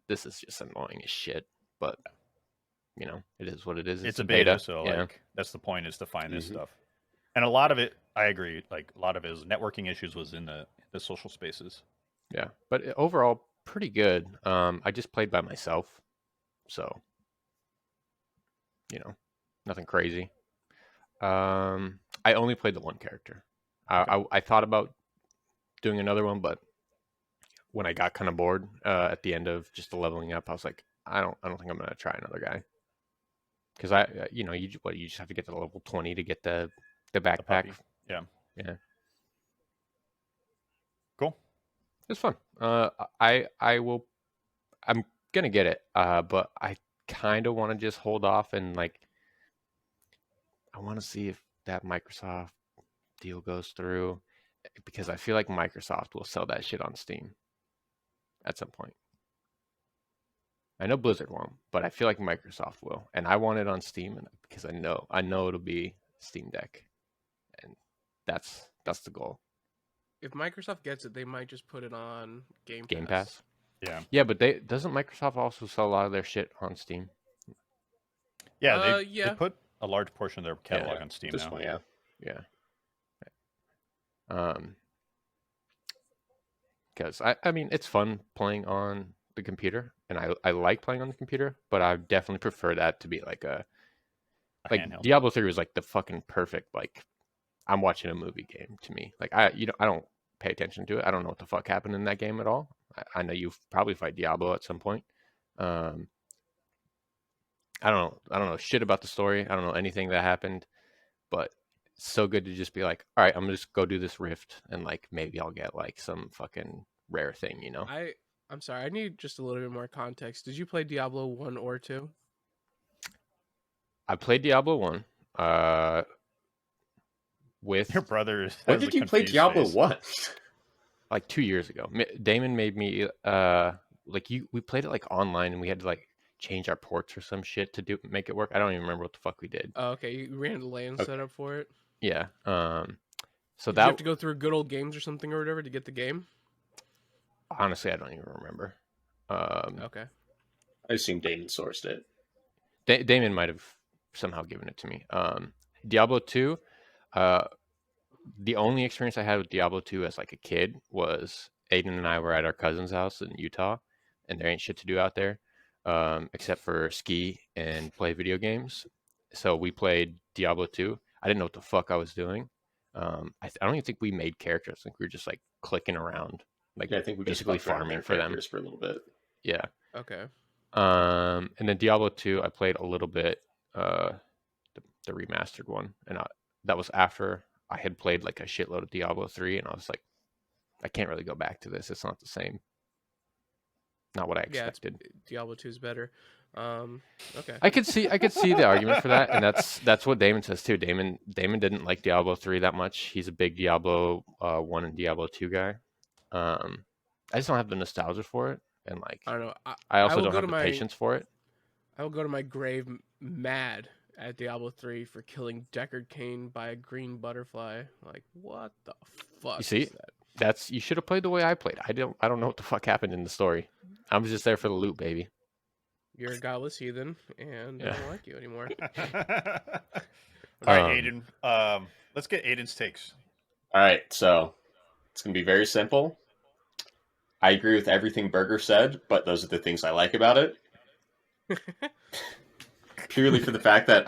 this is just annoying as shit. But you know, it is what it is. It's a beta, so like that's the point, is to find this stuff. And a lot of it, I agree, like a lot of his networking issues was in the social spaces. Yeah, but overall, pretty good. I just played by myself, so you know, nothing crazy. I only played the one character. I thought about doing another one, but when I got kind of bored at the end of just the leveling up, I was like, I don't think I'm gonna try another guy, because you just have to get to level 20 to get the backpack. Yeah. Cool. It's fun. I'm gonna get it, but I kind of want to just hold off and like I want to see if that Microsoft deal goes through, because I feel like Microsoft will sell that shit on Steam at some point. I know Blizzard won't, but I feel like Microsoft will, and I want it on Steam because I know it'll be Steam Deck, and that's the goal. If Microsoft gets it, they might just put it on Game Pass. Yeah. Yeah, but doesn't Microsoft also sell a lot of their shit on Steam? Yeah, they put a large portion of their catalog on Steam this now. one, yeah. Because I mean, it's fun playing on the computer, and I like playing on the computer, but I definitely prefer that to be like a handheld. Diablo 3 was like the fucking perfect, like I'm watching a movie game to me. Like I don't pay attention to it. I don't know what the fuck happened in that game at all. I know you've probably fight Diablo at some point. I don't know shit about the story. I don't know anything that happened, but it's so good to just be like, all right, I'm gonna just go do this rift, and like maybe I'll get like some fucking rare thing, you know? I'm sorry, I need just a little bit more context. Did you play Diablo 1 or 2? I played Diablo 1. With your brother. When did you play Diablo 1? Like 2 years ago. Damon made me we played it like online, and we had to like change our ports or some shit to make it work. I don't even remember what the fuck we did. Oh, okay, you ran the LAN Okay. setup for it. Yeah. So Did you have that to go through good old games or something or whatever to get the game? honestly, I don't even remember. Okay. I assume Damon sourced it. Damon might have somehow given it to me. Diablo 2, the only experience I had with Diablo 2 as like a kid was Aiden and I were at our cousin's house in Utah, and there ain't shit to do out there except for ski and play video games. So we played Diablo 2. I didn't know what the fuck I was doing. I don't even think we made characters. I think we were just like clicking around, like Yeah, I think we just basically fucked around with farming our for them. characters for a little bit. Yeah. Okay. And then Diablo 2, I played a little bit, the remastered one, and that was after I had played like a shitload of Diablo 3, and I was like, I can't really go back to this. It's not the same. Not what I expected. Diablo 2 is better. Okay. I could see the argument for that, and that's what Damon says too. Damon didn't like Diablo 3 that much. He's a big Diablo 1 and Diablo 2 guy. I just don't have the nostalgia for it, and like I don't know. I also will don't go have to the my- patience for it. I will go to my grave mad at Diablo 3 for killing Deckard Cain by a green butterfly. Like, what the fuck You see? is that? You should have played the way I played. I don't know what the fuck happened in the story. I was just there for the loot, baby. You're a godless heathen, and I Yeah. don't like you anymore. All right, Aiden. Let's get Aiden's takes. All right, so it's going to be very simple. I agree with everything Berger said, but those are the things I like about it. Purely for the fact that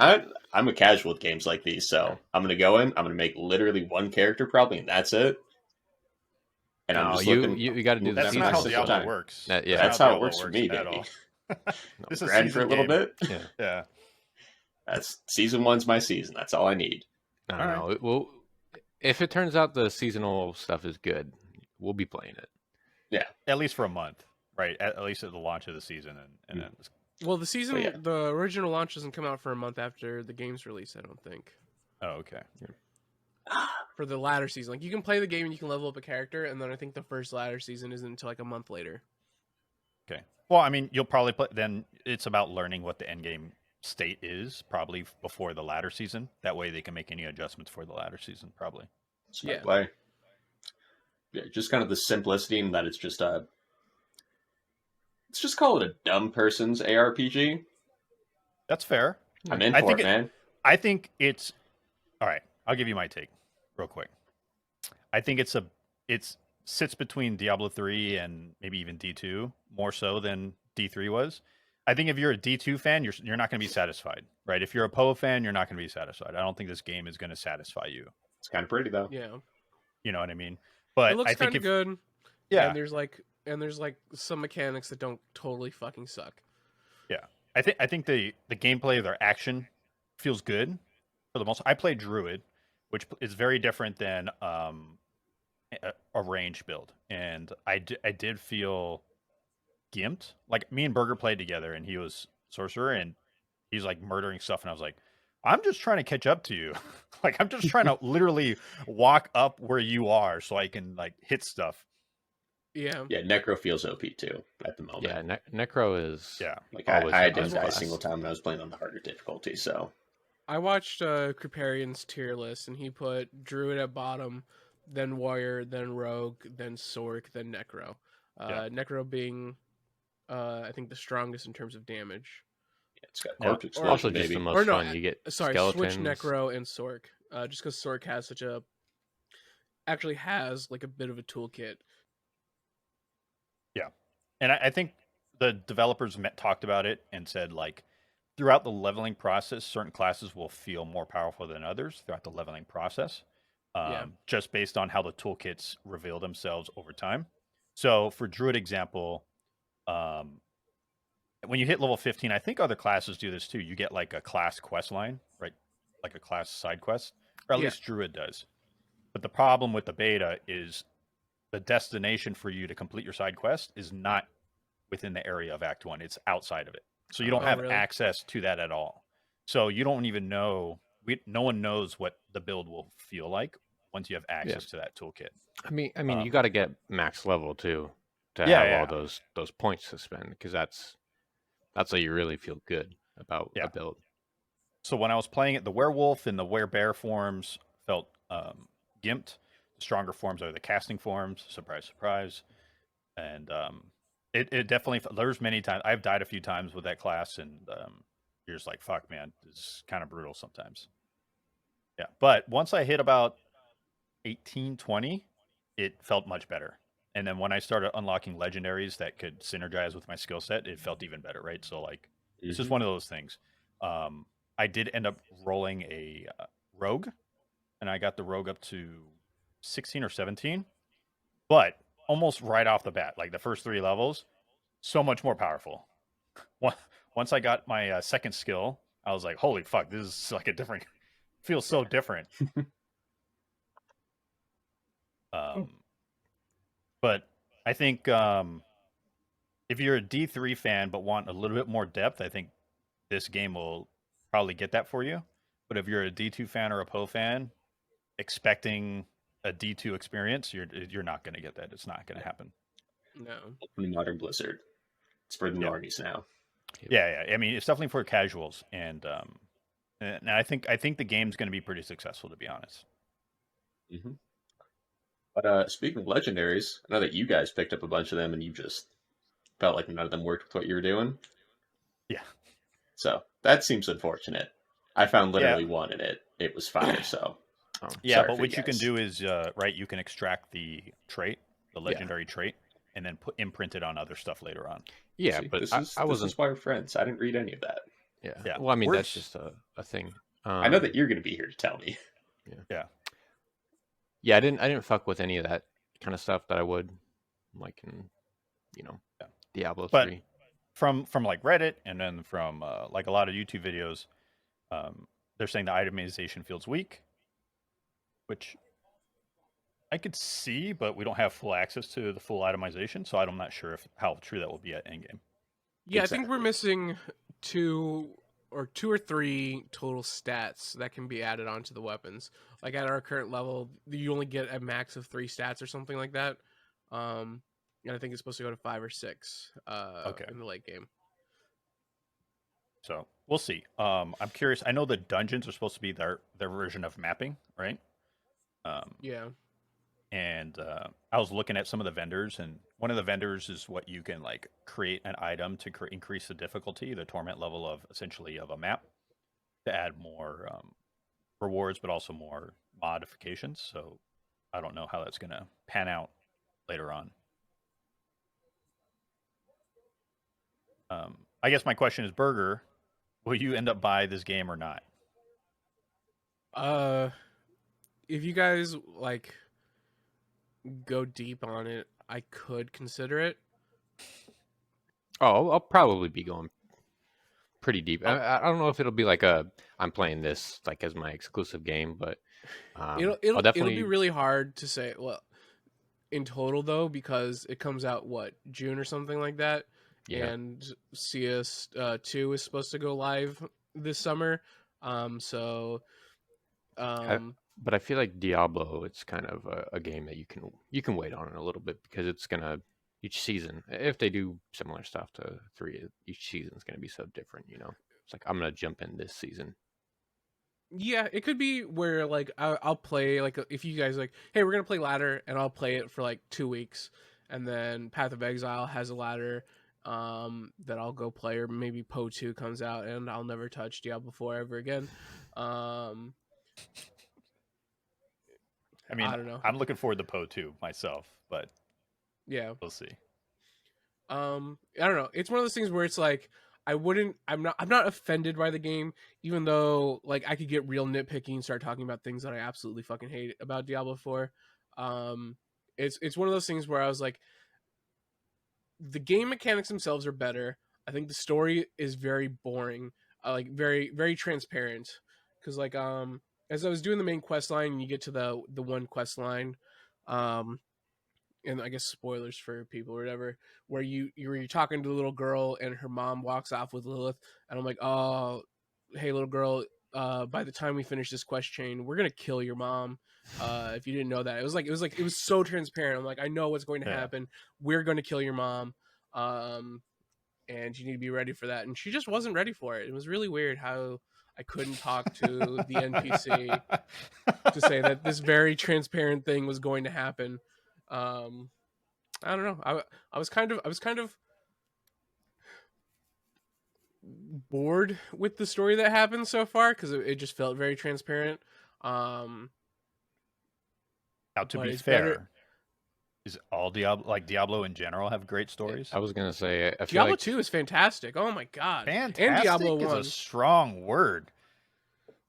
I'm a casual with games like these, so I'm going to go in, I'm going to make literally one character probably, and that's it. And I'm No, just you looking. got to do the That's not my how seasonal simple Diablo time. works. Yeah. That's how it Diablo works for me, at baby. all. No, This is Ran for a season little game. bit. Yeah. Yeah. That's season 1's my season. That's all I need. I don't know. Well, if it turns out the seasonal stuff is good, we'll be playing it. At least for a month, right? At least at the launch of the season, and then Well, the season, yeah. the original launch doesn't come out for a month after the game's release, I don't think. oh, okay. For the latter season. Like, you can play the game and you can level up a character, and then I think the first latter season isn't until like a month later. Okay. Well, I mean, you'll probably play. Then it's about learning what the end game state is, probably before the latter season. That way, they can make any adjustments for the latter season, probably. Smart Yeah. play. Yeah, just kind of the simplicity in that it's just let's just call it a dumb person's ARPG. That's fair. I'm in I for think it, man. I think it's all right. I'll give you my take real quick. I think it sits between Diablo 3 and maybe even D2 more so than D3 was. I think if you're a D2 fan, you're not going to be satisfied, right? If you're a Poe fan, you're not going to be satisfied. I don't think this game is going to satisfy you. It's kind of pretty though. Yeah. You know what I mean? But It looks I think kind of good. yeah, And there's like some mechanics that don't totally fucking suck. I think the gameplay of their action feels good for the most. I played Druid, which is very different than a range build, and I did feel gimped. Like me and Berger played together, and he was sorcerer, and he's like murdering stuff, and I was like, I'm just trying to catch up to you. Like I'm just trying to literally walk up where you are so I can like hit stuff. Yeah. Yeah, Necro feels OP too at the moment. Yeah, Necro is. Yeah. Like always I the didn't best die a class. single time when I was playing on the harder difficulty, so I watched Kriparian's tier list, and he put Druid at bottom, then Warrior, then Rogue, then Sork, then Necro. Yeah. Necro being, I think, the strongest in terms of damage. yeah, it's got Yeah. corpse explosion, Also, just baby. the most Or no, fun. You get Sorry, skeletons. switch Necro and Sork. Just because Sork has actually has like a bit of a toolkit. And I think the developers talked about it and said like throughout the leveling process, certain classes will feel more powerful than others throughout the leveling process, Yeah. just based on how the toolkits reveal themselves over time. So for Druid example, when you hit level 15, I think other classes do this too. You get like a class quest line, right? Like a class side quest, or at Yeah. least Druid does. But the problem with the beta is the destination for you to complete your side quest is not within the area of Act 1. It's outside of it. So you don't Oh, have really? access to that at all. So you don't even know, no one knows what the build will feel like once you have access to that toolkit. I mean, you got to get max level too to Yeah, have yeah. all those points to spend because that's That's how you really feel good about Yeah. a build. So when I was playing it, the werewolf and the werebear forms felt gimped. The stronger forms are the casting forms. Surprise, surprise. And it definitely, there's many times, I've died a few times with that class, and you're just like, fuck, man, this is kind of brutal sometimes. Yeah. But once I hit about 18, 20, it felt much better. And then when I started unlocking legendaries that could synergize with my skill set, it felt even better, right? So, like, it's just one of those things. I did end up rolling a rogue, and I got the rogue up to 16 or 17. But almost right off the bat, like the first 3 levels, so much more powerful. Once I got my second skill, I was like, holy fuck, this is like a different, feels so different. But I think if you're a D3 fan but want a little bit more depth, I think this game will probably get that for you. But if you're a D2 fan or a PO fan, expecting a D2 experience, you're not going to get that. It's not going to happen. No. Modern Blizzard. It's for the normies now. Yeah. I mean, it's definitely for casuals, and I think the game's going to be pretty successful, to be honest. Mm-hmm. But speaking of legendaries, I know that you guys picked up a bunch of them, and you just felt like none of them worked with what you were doing. Yeah. So that seems unfortunate. I found literally one in it. It was fire. So yeah, but what you can do is right, you can extract the trait, the legendary trait, and then imprint it on other stuff later on. Yeah, See, but this is why we're friends. I didn't read any of that. Yeah. Well, I mean, that's just a thing. I know that you're going to be here to tell me. Yeah. I didn't fuck with any of that kind of stuff that I would, like in, Diablo 3. From like Reddit and then from like a lot of YouTube videos, they're saying the itemization feels weak, which I could see, but we don't have full access to the full itemization, so I'm not sure how true that will be at endgame. Yeah, exactly. I think we're missing two or 3 total stats that can be added onto the weapons. Like at our current level, you only get a max of 3 stats or something like that. And I think it's supposed to go to 5 or 6 in the late game. So we'll see. I'm curious. I know the dungeons are supposed to be their version of mapping, right? Yeah. And I was looking at some of the vendors, and one of the vendors is what you can like create an item to increase the difficulty, the torment level of essentially of a map, to add more rewards, but also more modifications. So I don't know how that's going to pan out later on. I guess my question is, Burger, will you end up buy this game or not? If you guys like go deep on it, I could consider it. Oh, I'll probably be going pretty deep. I don't know if it'll be like I'm playing this like as my exclusive game, but it'll be really hard to say. Well, in total though, because it comes out June or something like that. Yeah. And CS2 is supposed to go live this summer. But I feel like Diablo, it's kind of a game that you can wait on it a little bit, because it's gonna, each season, if they do similar stuff to 3, each season's gonna be so different. It's like I'm gonna jump in this season. Yeah, it could be where like I'll play, like if you guys like, hey, we're gonna play ladder, and I'll play it for like 2 weeks, and then Path of Exile has a ladder that I'll go play, or maybe PO 2 comes out and I'll never touch Diablo 4 ever again. I mean, I don't know. I'm looking forward to PO 2 myself, but yeah, we'll see. I don't know. It's one of those things where it's like I'm not offended by the game, even though like I could get real nitpicky and start talking about things that I absolutely fucking hate about Diablo 4. It's one of those things where I was like, the game mechanics themselves are better. I think the story is very boring, like very, very transparent. Because like as I was doing the main quest line, and you get to the one quest line, and I guess spoilers for people or whatever, where you're talking to the little girl and her mom walks off with Lilith, and I'm like, oh, hey little girl, by the time we finish this quest chain, we're gonna kill your mom. If you didn't know that, it was so transparent. I'm like, I know what's going to happen. We're going to kill your mom. and you need to be ready for that. And she just wasn't ready for it. It was really weird how I couldn't talk to the NPC to say that this very transparent thing was going to happen. I don't know. I was kind of bored with the story that happened so far because it just felt very transparent. Now, to But be it's fair, better- is all Diablo in general have great stories? I was gonna say, I feel Diablo like 2 is fantastic. Oh my god. Fantastic And Diablo is 1. a strong word.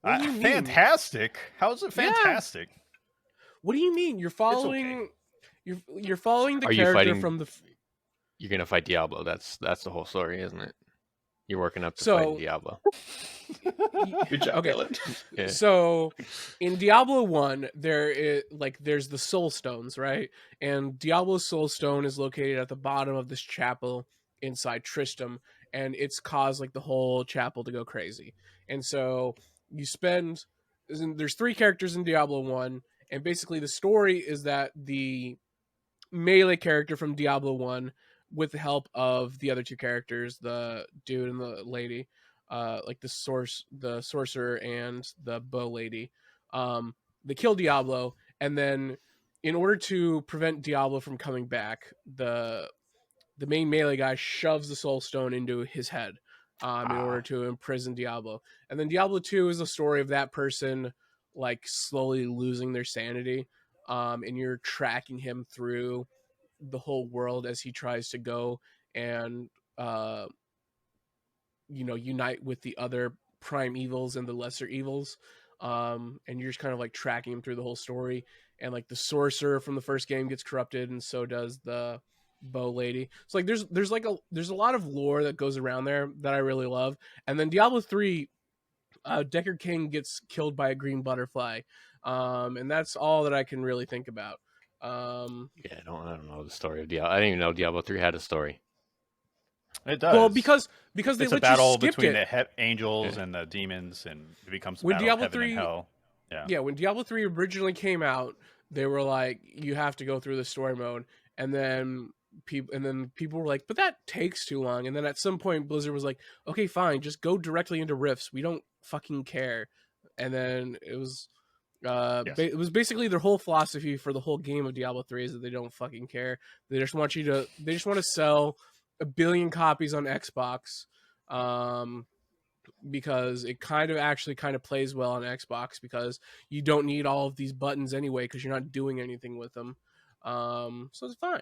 What do you mean? Fantastic? How is it Yeah. fantastic? What do you mean? You're following you're following the Are you character fighting- from the you're gonna fight Diablo. That's the whole story, isn't it? You're working up to So- fighting Diablo. Good job, Okay. Dylan. Yeah. So in Diablo 1 there's the soul stones, right? And Diablo's soul stone is located at the bottom of this chapel inside Tristram, and it's caused like the whole chapel to go crazy. And so there's 3 characters in Diablo 1, and basically the story is that the melee character from Diablo 1, with the help of the other 2 characters, the dude and the lady, like the sorcerer and the bow lady, they kill Diablo, and then in order to prevent Diablo from coming back, the main melee guy shoves the soul stone into his head in order to imprison Diablo. And then Diablo 2 is the story of that person like slowly losing their sanity, and you're tracking him through the whole world as he tries to go and unite with the other prime evils and the lesser evils, and you're just kind of like tracking him through the whole story. And like the sorcerer from the first game gets corrupted, and so does the bow lady. So like there's a lot of lore that goes around there that I really love. And then Diablo 3, Deckard King gets killed by a green butterfly, and that's all that I can really think about. Yeah, I don't know the story of Diablo. I didn't even know Diablo 3 had a story. It does. Well, because they it's a let you battle skip between it. the angels and the demons, and it becomes a When battle Diablo of heaven 3 and hell. Yeah, when Diablo 3 originally came out, they were like, you have to go through the story mode, and then people were like, but that takes too long. And then at some point Blizzard was like, okay, fine, just go directly into rifts. We don't fucking care. And then it was Yes. it was basically their whole philosophy for the whole game of Diablo 3 is that they don't fucking care. They just want to sell 1 billion copies on Xbox, because it kind of plays well on Xbox because you don't need all of these buttons anyway because you're not doing anything with them. So it's fine.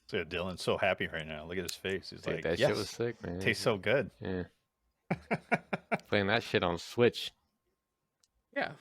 So Dylan's so happy right now. Look at his face. He's Dude, like, that yes, shit was sick, man. tastes so good. Yeah. Playing that shit on Switch. Yeah.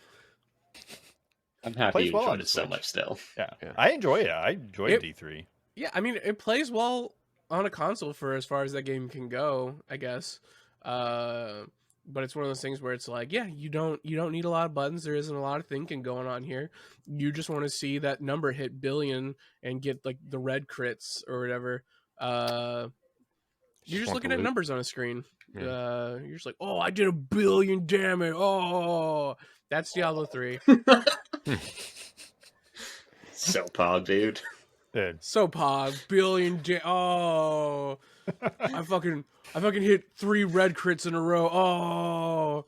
I'm happy Plays you well on enjoyed it so Switch. much still. Yeah. Yeah. I enjoy it. I enjoyed It- D3. Yeah, I mean, it plays well on a console for as far as that game can go, I guess. But it's one of those things where it's like, yeah, you don't need a lot of buttons. There isn't a lot of thinking going on here. You just want to see that number hit billion and get like the red crits or whatever. You're just want looking the at loot. numbers on a screen. Yeah. You're just like, oh, I did 1 billion damage. Oh, that's Diablo 3. So pog, dude. Dude, So pog, oh, I fucking hit 3 red crits in a row. Oh,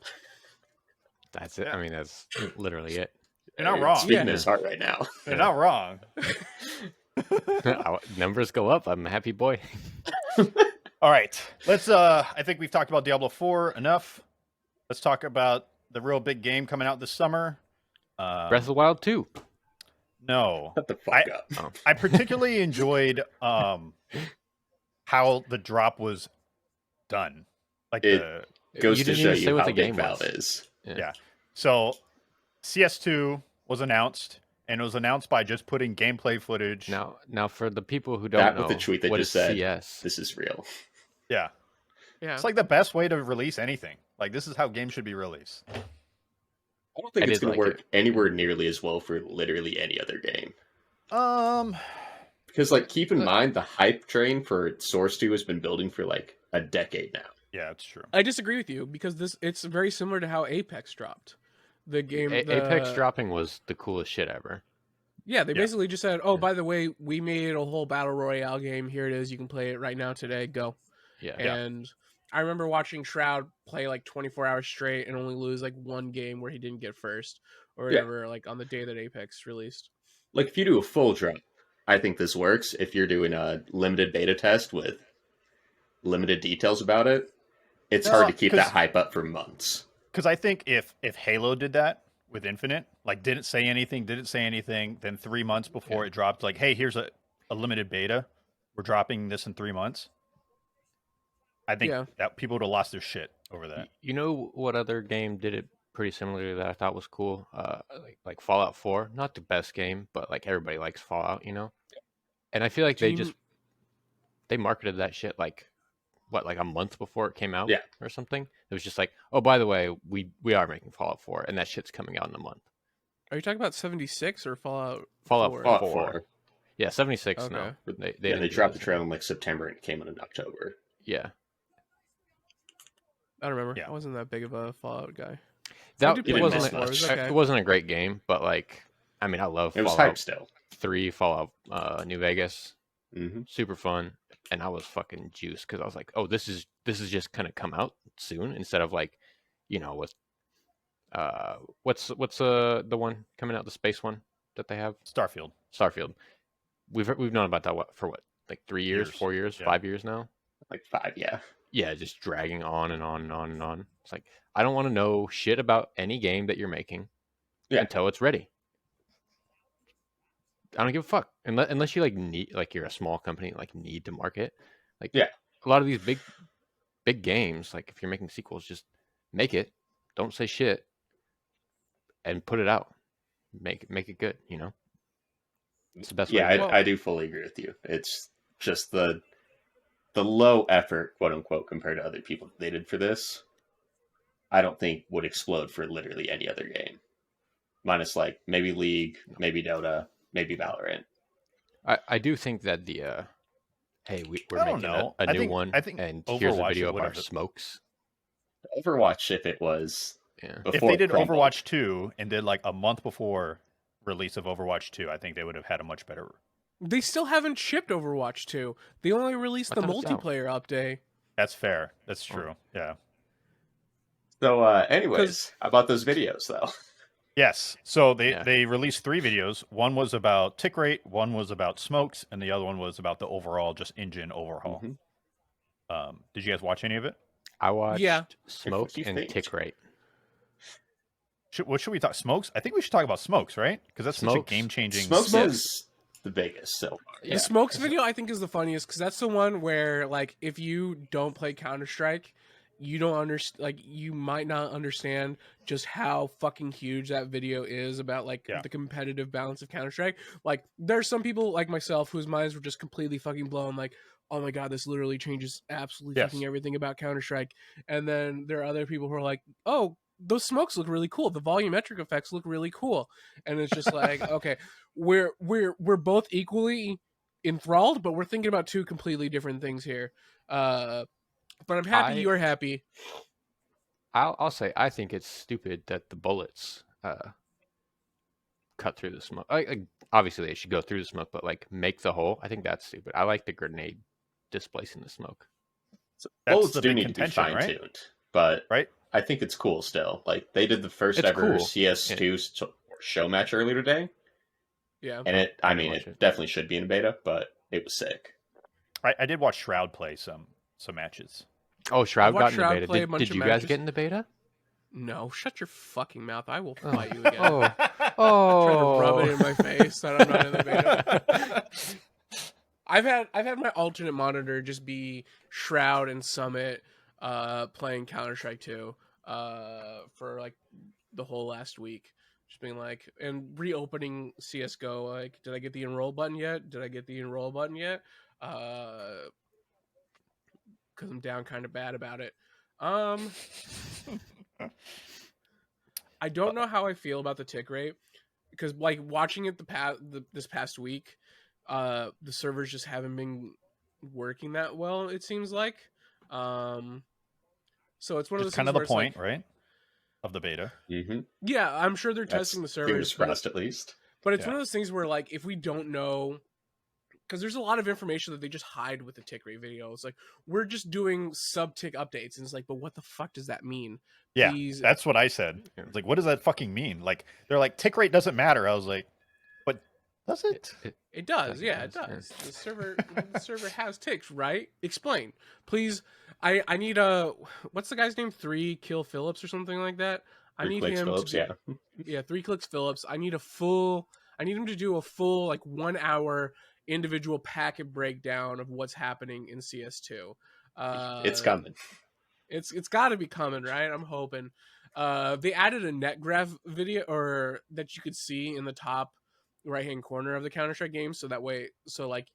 That's it. I mean, that's literally it. you're not wrong. Speaking Yeah. his heart right now. You're not wrong. Numbers go up. I'm a happy boy. All right. Let's I think we've talked about Diablo 4 enough. Let's talk about the real big game coming out this summer. Breath of the Wild 2. No. Shut the fuck up. I particularly enjoyed how the drop was done. Like It- Goes You to didn't show even say you what how the big game Valve was. is. Yeah. So CS2 was announced, and it was announced by just putting gameplay footage. Now for the people who don't That know, with the tweet that what just is said, CS? this is real. Yeah. yeah. It's like the best way to release anything. Like, this is how games should be released. I don't think I it's did going to like work anywhere nearly as well for literally any other game. Um, Because, like, keep in mind, the hype train for Source 2 has been building for, like, a decade now. yeah, it's true. I disagree with you because it's very similar to how Apex dropped. The game Apex dropping was the coolest shit ever. Yeah, they Yeah. basically just said, "Oh, by the way, we made a whole battle royale game. Here it is. You can play it right now today. Go." Yeah. And I remember watching Shroud play like 24 hours straight and only lose like one game where he didn't get first or Yeah. whatever, like on the day that Apex released. Like if you do a full drop, I think this works. If you're doing a limited beta test with limited details about it, it's hard to keep that hype up for months. Because I think if Halo did that with Infinite, like didn't say anything, then 3 months before it dropped, like, hey, here's a limited beta, we're dropping this in 3 months. I think that people would have lost their shit over that. You know what other game did it pretty similarly that I thought was cool? Like Fallout 4, not the best game, but like everybody likes Fallout, you know. And I feel like they marketed that shit like a month before it came out, or something. It was just like, oh, by the way, we are making Fallout 4, and that shit's coming out in a month. Are you talking about 76 or Fallout 4? Yeah, 76. Okay. No, they dropped the trailer in like September and it came out in October. Yeah. I don't remember. I wasn't that big of a Fallout guy. It wasn't a great game, but like, I mean, I love Fallout. It was hype still. 3, Fallout New Vegas, super fun, and I was fucking juiced because I was like, oh, this is just gonna come out soon instead of like, you know, with what's the one coming out, the space one that they have? Starfield. We've known about that for like 3 years, 4 years, 5 years now. Like 5, yeah. Yeah, just dragging on and on and on and on. It's like, I don't want to know shit about any game that you're making until it's ready. I don't give a fuck unless you you're a small company, like need to market. Like, a lot of these big games, like if you're making sequels, just make it. Don't say shit, and put it out. Make it good. You know, it's the best way. Yeah, I do fully agree with you. It's just the low effort, quote unquote, compared to other people they did for this, I don't think would explode for literally any other game. Minus like maybe League, maybe Dota, maybe Valorant. I do think that the hey, we're making a new one, and here's a video of our smokes. Overwatch, if it was if they did Overwatch 2 and did like a month before release of Overwatch 2, I think they would have had a much better. They still haven't shipped Overwatch 2. They only released the multiplayer update. That's fair. That's true. Yeah. So, anyways, about those videos, though. Yes. So they released 3 videos. One was about tick rate, one was about smokes, and the other one was about the overall just engine overhaul. Did you guys watch any of it? I watched smoke and tick rate. What should we talk? Smokes? I think we should talk about smokes, right? Because that's such a game-changing. Smokes is the biggest so far. The smokes video I think is the funniest because that's the one where like if you don't play Counter-Strike, you don't understand, like you might not understand just how fucking huge that video is about like the competitive balance of Counter-Strike. Like there's some people like myself whose minds were just completely fucking blown, like, oh my god, this literally changes absolutely fucking everything about Counter-Strike. And then there are other people who are like, oh, those smokes look really cool. The volumetric effects look really cool. And it's just like, okay, we're both equally enthralled, but we're thinking about 2 completely different things here. But I'm happy you're happy. I'll say I think it's stupid that the bullets cut through the smoke. Obviously they should go through the smoke, but like make the hole. I think that's stupid. I like the grenade displacing the smoke. So bullets do need to be fine-tuned, but I think it's cool still. Like they did the first ever CS2 show match earlier today. Yeah, and it definitely should be in beta, but it was sick. I did watch Shroud play some matches. Oh, Shroud got in the beta. Did you guys get in the beta? No, shut your fucking mouth. I will fight you again. Trying to rub it in my face that I'm not in the beta. I've had my alternate monitor just be Shroud and Summit playing Counter-Strike 2 for like the whole last week. Just being like, and reopening CSGO, like, did I get the enroll button yet? Because I'm down kind of bad about it. I don't know how I feel about the tick rate because like watching it this past week, the servers just haven't been working that well. It seems like, so it's one of those kind of the point, right, of the beta. Yeah, I'm sure they're testing the servers. Fingers crossed, at least. But it's one of those things where like if we don't know because there's a lot of information that they just hide with the tick rate video. It's like, we're just doing sub tick updates, and it's like, but what the fuck does that mean? Yeah, Please, that's what I said. It's like, what does that fucking mean? Like, they're like, tick rate doesn't matter. I was like, but does it? it does. It Yeah, it does, does. The server has ticks, right? Explain, please. I need what's the guy's name? 3 Kill Phillips or something like that. I need him Phillips, to do, yeah, 3 Clicks Phillips. I need him to do a full like 1 hour individual packet breakdown of what's happening in CS2. It's coming. It's got to be coming, right? I'm hoping. They added a net graph video or that you could see in the top right hand corner of the Counter-Strike game, so that way, so like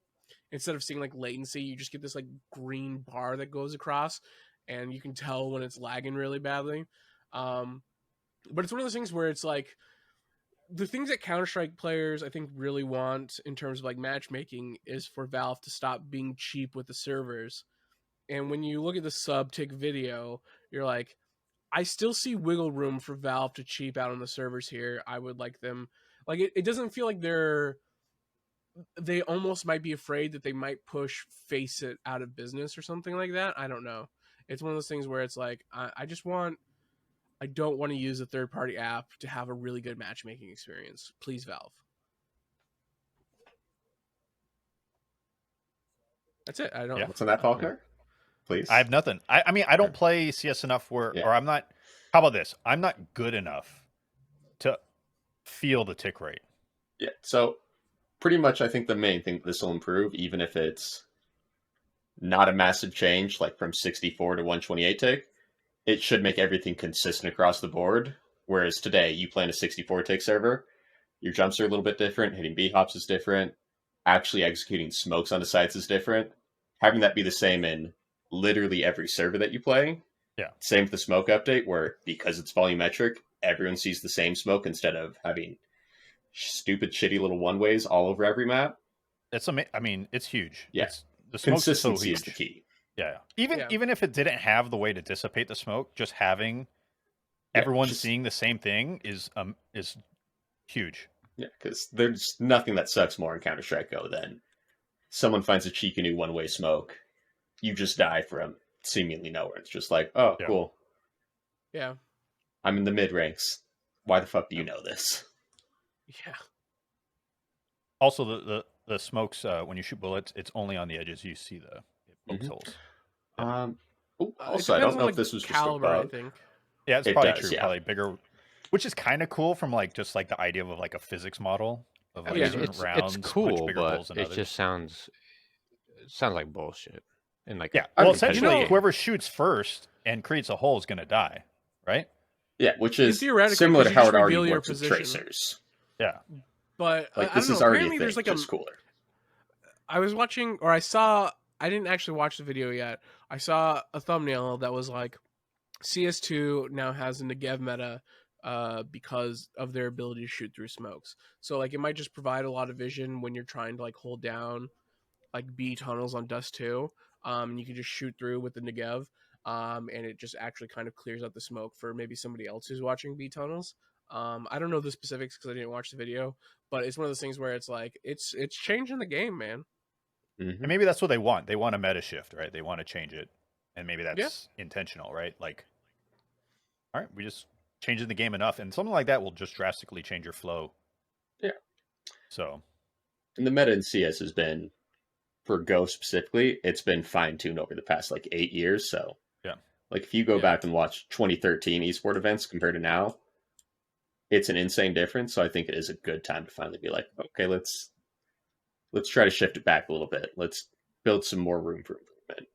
instead of seeing like latency, you just get this like green bar that goes across, and you can tell when it's lagging really badly. But it's one of those things where it's like the things that Counter-Strike players I think really want in terms of like matchmaking is for Valve to stop being cheap with the servers. And when you look at the sub tick video, you're like, I still see wiggle room for Valve to cheap out on the servers here. I would like them, like it doesn't feel like they almost might be afraid that they might push Face It out of business or something like that. I don't know. It's one of those things where it's like, I don't want to use a third-party app to have a really good matchmaking experience. Please, Valve. That's it. I don't. Yeah. What's on that, Faulkner? Please. I have nothing. I mean, I don't play CS enough where, or I'm not. How about this? I'm not good enough to feel the tick rate. Yeah. So pretty much, I think the main thing this will improve, even if it's not a massive change, like from 64 to 128 tick, it should make everything consistent across the board. Whereas today, you play in a 64 tick server, your jumps are a little bit different, hitting B hops is different, actually executing smokes on the sites is different. Having that be the same in literally every server that you play. Yeah. Same with the smoke update, where because it's volumetric, everyone sees the same smoke instead of having stupid, shitty little one ways all over every map. It's I mean, it's huge. Yeah. The smoke's so Consistency huge. is the key. Yeah. Even if it didn't have the way to dissipate the smoke, just having Yeah, everyone just- seeing the same thing is huge. Yeah, because there's nothing that sucks more in Counter-Strike Go than someone finds a cheeky new one-way smoke. You just die from seemingly nowhere. It's just like, oh, Yeah. cool. Yeah. I'm in the mid ranks. Why the fuck do you know this? Yeah. Also, the smokes when you shoot bullets, it's only on the edges you see the pokes holes. Also, I don't know if this was caliber, just a I bug. think. Yeah, it's It probably does, true. yeah. Probably bigger, which is kind of cool from like just like the idea of like a physics model of like Yeah, certain it's rounds punch cool, bigger but holes than it others. just sounds like bullshit. And like Yeah, I well, mean, essentially, you know- whoever shoots first and creates a hole is going to die, right? Yeah, which is Theoretically, similar to 'cause you how just it already reveal your works with position. tracers. Yeah, But Like, I this don't is know. already a Apparently, thing, there's like just cooler. I was watching, or I saw. I didn't actually watch the video yet. I saw a thumbnail that was like, CS2 now has a Negev meta because of their ability to shoot through smokes. So like, it might just provide a lot of vision when you're trying to like hold down like B tunnels on Dust 2. You can just shoot through with the Negev. And it just actually kind of clears out the smoke for maybe somebody else who's watching B tunnels. I don't know the specifics because I didn't watch the video, but it's one of those things where it's like it's changing the game, man. and maybe that's what they want. They want a meta shift, right? They want to change it, and maybe that's intentional, right? Like, all right, we just changing the game enough, and something like that will just drastically change your flow. Yeah. So, And the meta in CS has been, for Go specifically, it's been fine-tuned over the past like 8 years. So yeah, like if you go Yeah. back and watch 2013 esport events compared to now, it's an insane difference. So I think it is a good time to finally be like, okay, let's try to shift it back a little bit. Let's build some more room for improvement.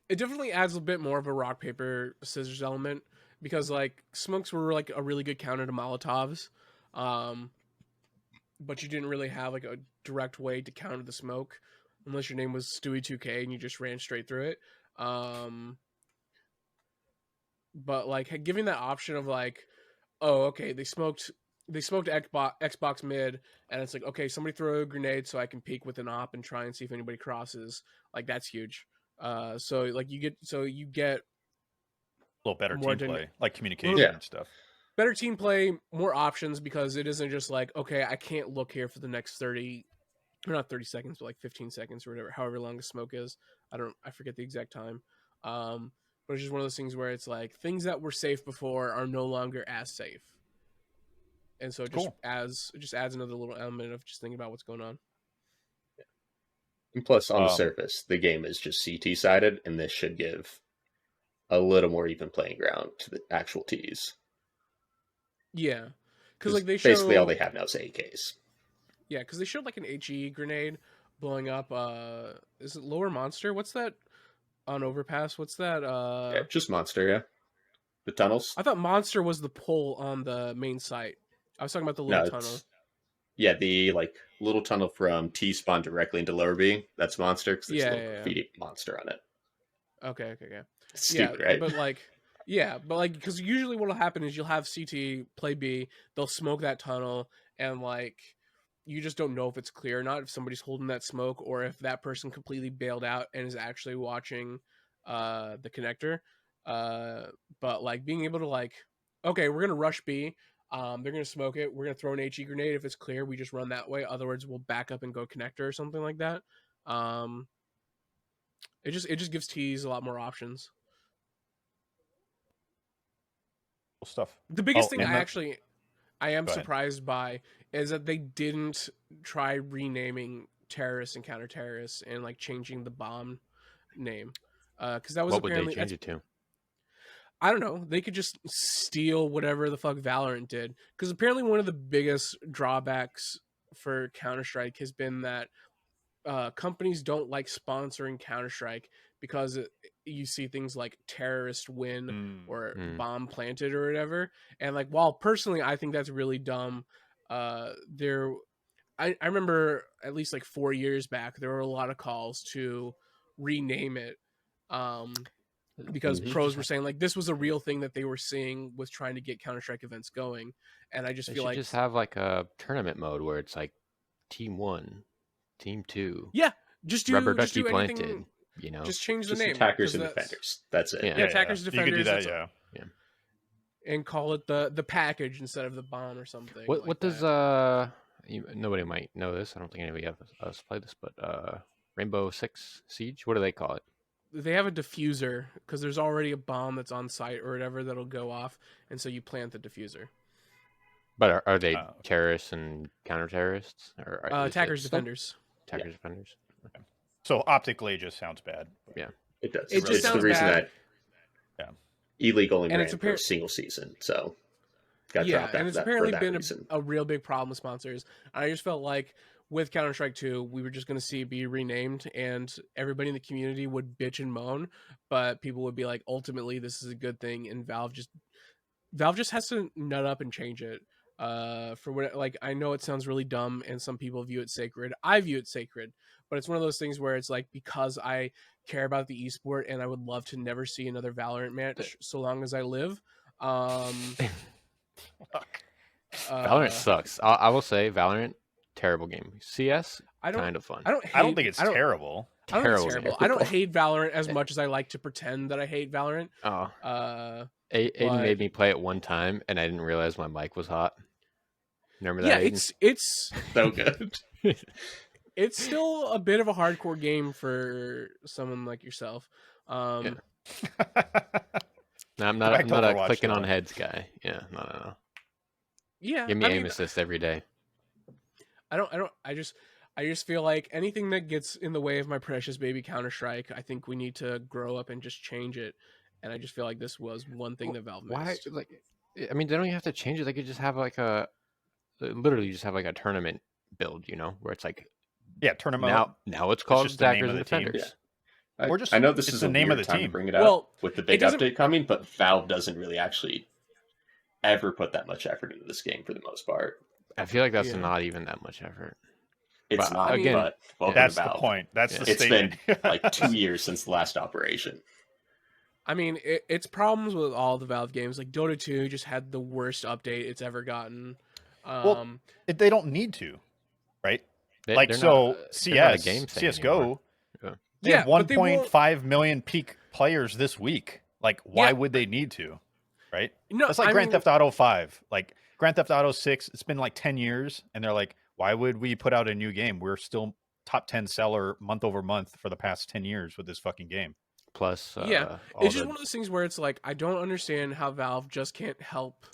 It definitely adds a bit more of a rock paper scissors element because like smokes were like a really good counter to Molotovs, but you didn't really have like a direct way to counter the smoke unless your name was Stewie 2K and you just ran straight through it. But like giving that option of like, oh, okay, they smoked Xbox mid, and it's like, okay, somebody throw a grenade so I can peek with an op and try and see if anybody crosses. Like that's huge. So like you get a little better More team dyna- play, like communication Yeah. and stuff. better team play, more options because it isn't just like, okay, I can't look here for the next 30 or not 30 seconds, but like 15 seconds or whatever, however long the smoke is. I forget the exact time. But it's just one of those things where it's like things that were safe before are no longer as safe. And so it just adds another little element of just thinking about what's going on. And plus, on the surface, the game is just CT sided, and this should give a little more even playing ground to the actual Ts. Yeah, because like basically all they have now is AKs. Yeah, because they showed like an HE grenade blowing up. Is it Lower Monster? What's that on Overpass? What's that? Yeah, just Monster. Yeah, the tunnels. I thought Monster was the pole on the main site. I was talking about the little tunnel. Yeah, the like little tunnel from T spawn directly into Lower B. That's Monster because there's a little graffiti monster on it. Okay. Stupid, right? But like, because usually what'll happen is you'll have CT play B, they'll smoke that tunnel, and like you just don't know if it's clear or not, if somebody's holding that smoke, or if that person completely bailed out and is actually watching the connector. But like being able to like, okay, we're gonna rush B. They're gonna smoke it. We're gonna throw an HE grenade. If it's clear, we just run that way. Otherwise, we'll back up and go connector or something like that. It just gives T's a lot more options. Stuff. The biggest thing I am surprised by is that they didn't try renaming terrorists and counter-terrorists and like changing the bomb name. Because that was what would they change it to? I don't know. They could just steal whatever the fuck Valorant did. Because apparently one of the biggest drawbacks for Counter-Strike has been that companies don't like sponsoring Counter-Strike because you see things like terrorist win or bomb planted or whatever. And like, while personally I think that's really dumb, I remember at least like 4 years back, there were a lot of calls to rename it because pros were saying like this was a real thing that they were seeing with trying to get Counter-Strike events going. And I just feel like just have like a tournament mode where it's like Team 1, Team 2. Yeah, just do Rubber just ducky do planted. anything, You know, just change the name. Attackers and defenders. That's it. Yeah, attackers, defenders. You could do that, yeah. And call it the package instead of the bomb or something. What does nobody might know this. I don't think anybody else play this, but Rainbow Six Siege. What do they call it? They have a diffuser because there's already a bomb that's on site or whatever that'll go off, and so you plant the diffuser. But are they terrorists and counter-terrorists? Or attackers, defenders. Attackers, defenders. Okay. So optically, it just sounds bad. Yeah, it does. It just it's sounds the reason bad. that E-League only And ran it's for a single season, so got dropped and it's apparently been reason. a real big problem with sponsors. I just felt like with Counter-Strike 2, we were just going to see it be renamed, and everybody in the community would bitch and moan, but people would be like, ultimately, this is a good thing, and Valve just has to nut up and change it. For what, like, I know it sounds really dumb, and some people view it sacred. I view it sacred, but it's one of those things where it's like, because I care about the esport, and I would love to never see another Valorant match so long as I live. Valorant sucks. I will say Valorant, terrible game. CS, kind of fun. I don't think it's terrible. Terrible. I don't hate Valorant as much as I like to pretend that I hate Valorant. Aiden made me play it one time, and I didn't realize my mic was hot. Remember that? Yeah, it's so good. It's still a bit of a hardcore game for someone like yourself. No, I'm not a clicking on heads guy. Yeah, no. Yeah, give me aim assist every day. I just feel like anything that gets in the way of my precious baby Counter-Strike, I think we need to grow up and just change it. And I just feel like this was one thing that Valve missed. Why? Like, I mean, they don't even have to change it. They could just have like literally just have like a tournament build, you know, where it's like, tournament. Now it's called Attackers and Defenders. Yeah. I know this is the name of the team. To bring it up with the big update coming, but Valve doesn't really actually ever put that much effort into this game for the most part. I feel like that's not even that much effort. It's not, again, but that's the point. That's the statement. It's been like 2 years since the last operation. I mean, it's problems with all the Valve games. Like Dota 2 just had the worst update it's ever gotten. They don't need to, right? CSGO, they have 1.5 million peak players this week. Like, why would they need to, right? No, that's like Grand Theft Auto 5. Like, Grand Theft Auto 6, it's been like 10 years, and they're like, Why would we put out a new game? We're still top 10 seller month over month for the past 10 years with this fucking game. Plus, Yeah, all it's just the one of those things where it's like I don't understand how Valve just can't help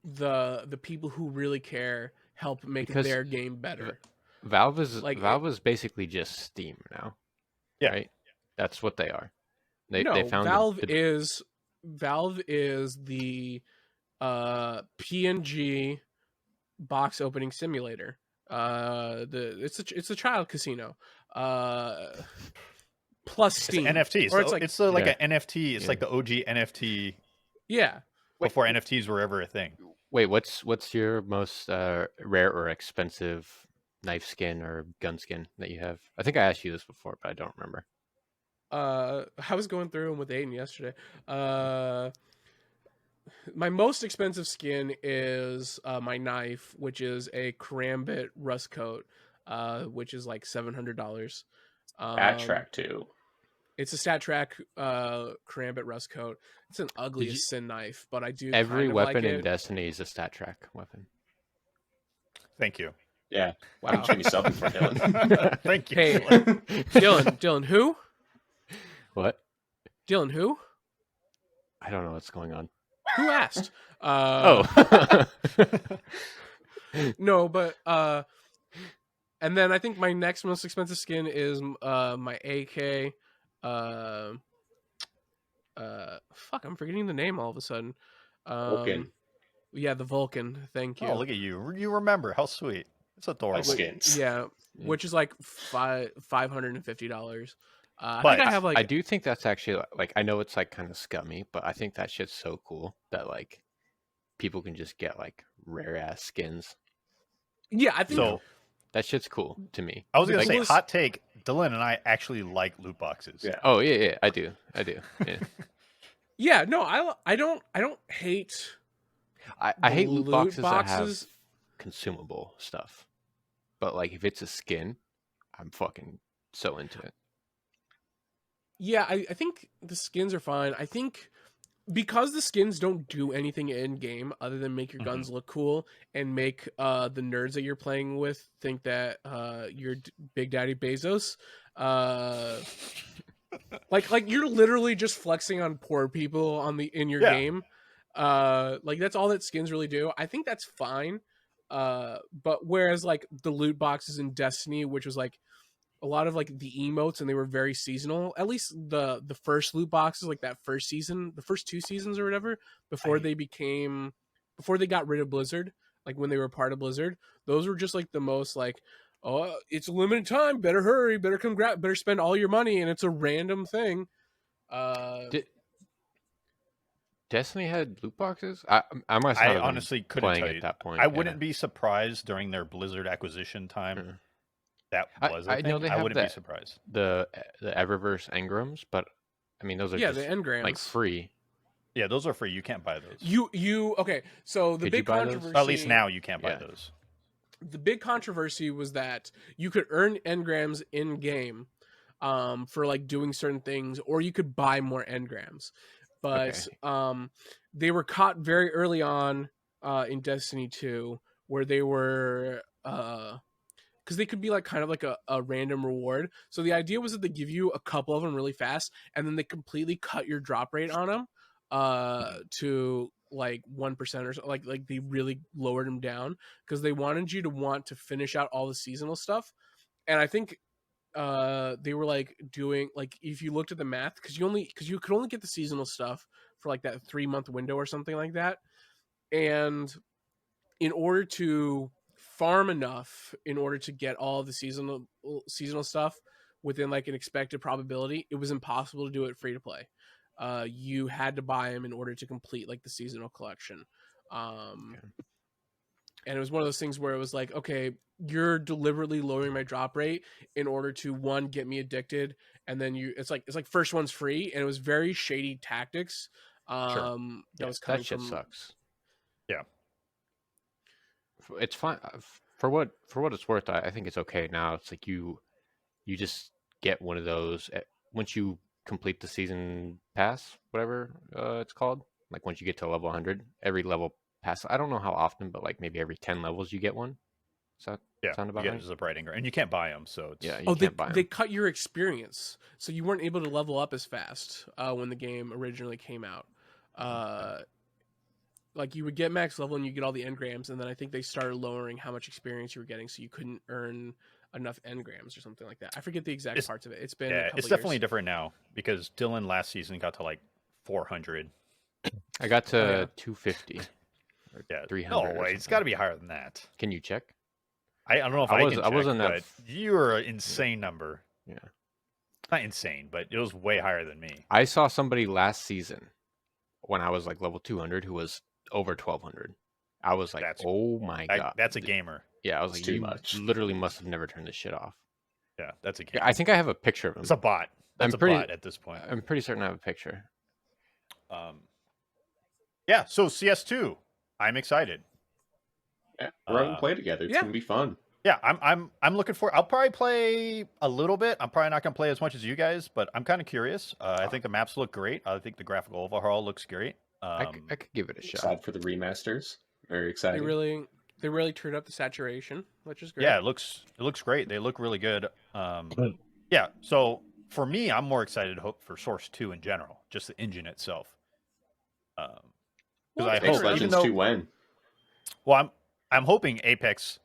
the people who really care help make Because their game better. Valve is Like, Valve is basically just Steam now, Yeah. right? That's what they are. They no, found Valve is the PNG box opening simulator. It's a child casino. Plus It's Steam. an NFT. Or So it's like it's like Yeah. an NFT. It's Yeah. like the OG NFT yeah. before NFTs were ever a thing. Wait, what's your most rare or expensive knife skin or gun skin that you have? I think I asked you this before, but I don't remember. I was going through them with Aiden yesterday. My most expensive skin is my knife, which is a Karambit rust coat, which is like $700. Backtrack too. It's a Stat Track Karambit rust coat. It's an ugly you- as sin knife, but I do Every kind of weapon like in it. Destiny is a stat track weapon. Thank you. Yeah. Wow. I'm treating yourself for Dylan. Thank you. Hey, Dylan. Dylan, who? What? Dylan, who? I don't know what's going on. Who asked? Oh. No, but and then I think my next most expensive skin is my AK. Fuck, I'm forgetting the name all of a sudden. Vulcan. Yeah, the Vulcan. Thank you. Oh, look at you. You remember. How sweet. It's adorable. Like skins. Yeah, Yeah. which is like $550. I But think I have like I do think that's actually like I know it's like kind of scummy, but I think that shit's so cool that like people can just get like rare ass skins. yeah. I think So That shit's cool to me. I was gonna Like, say, was- hot take. Dylan and I actually like loot boxes. Yeah. Oh yeah, I do. Yeah. yeah. No, I don't hate. I hate loot Loot boxes that have boxes- consumable stuff, but like if it's a skin, I'm fucking so into it. Yeah, I think the skins are fine. I think because the skins don't do anything in game other than make your guns look cool and make the nerds that you're playing with think that you're Big Daddy Bezos. Like you're literally just flexing on poor people in your Yeah. game. Like that's all that skins really do. I think that's fine. But whereas like the loot boxes in Destiny, which was like a lot of like the emotes and they were very seasonal, at least the first loot boxes, like that first season, the first 2 seasons or whatever, before they got rid of Blizzard, like when they were part of Blizzard, those were just like the most like, oh, it's a limited time, better hurry, better spend all your money, and it's a random thing. Destiny had loot boxes. I must not I have honestly been couldn't playing tell at you. that point. I yeah. wouldn't be surprised during their Blizzard acquisition time. Mhm. That I- was I a know thing. they I have wouldn't be that- surprised. the Eververse engrams, but I mean those are Yeah, just the engrams. like free. Yeah, those are free. You can't buy those. You okay? So the Could you big buy those? controversy, At least now you can't buy Yeah. those. the big controversy was that you could earn engrams in game for like doing certain things, or you could buy more engrams. But they were caught very early on in Destiny 2 where they were because they could be like kind of like a random reward. So the idea was that they give you a couple of them really fast and then they completely cut your drop rate on them to like 1% or so, like they really lowered them down because they wanted you to want to finish out all the seasonal stuff. And I think they were like doing like if you looked at the math because you could only get the seasonal stuff for like that 3-month window or something like that, and in order to farm enough in order to get all the seasonal stuff within like an expected probability, it was impossible to do it free to play. You had to buy them in order to complete like the seasonal collection. And it was one of those things where it was like, okay, you're deliberately lowering my drop rate in order to one, get me addicted, and then it's like first one's free, and it was very shady tactics. Sure. That was coming That shit from sucks. Yeah. It's fine for what it's worth. I think it's okay now. It's like you just get one of those once you complete the season pass, whatever it's called. Like once you get to level 100, every level pass. I don't know how often, but like maybe every 10 levels you get one. Does that Yeah, sound about you get right? it as a bright engram, and you can't buy them, so it's Yeah, you Oh, can't buy they them. cut your experience, so you weren't able to level up as fast when the game originally came out. Like you would get max level and you get all the engrams, and then I think they started lowering how much experience you were getting, so you couldn't earn enough engrams or something like that. I forget the exact It's- parts of it. It's been a yeah, couple it's years. definitely different now because Dylan last season got to like 400. I got to Oh, yeah. 250 or Yeah, 300. no or way, it's something. got to be higher than that. Can you check? I don't know if I I was- can I check, wasn't at but you were an insane number. Yeah. Not insane, but it was way higher than me. I saw somebody last season when I was like level 200 who was over 1200. I was like, That's- oh my god. That's a gamer. Yeah, I was It's like, too you much. literally must have never turned this shit off. Yeah, that's a Yeah, gamer. I think I have a picture of him. It's a bot. That's I'm a pretty- bot at this point. I'm pretty certain I have a picture. Yeah, so CS2, I'm excited. Yeah, we're going to play together. It's yeah. going to be fun. Yeah, I'm looking for. I'll probably play a little bit. I'm probably not gonna play as much as you guys, but I'm kind of curious. I think the maps look great. I think the graphical overhaul looks great. I could give it a shot. Excited for the remasters. Very They excited. really turned up the saturation, which is great. Yeah, it looks great. They look really good. Yeah. So for me, I'm more excited for Source 2 in general, just the engine itself. Because Well, I it's hope, Apex Legends even 2 though, when? well, I'm hoping Apex,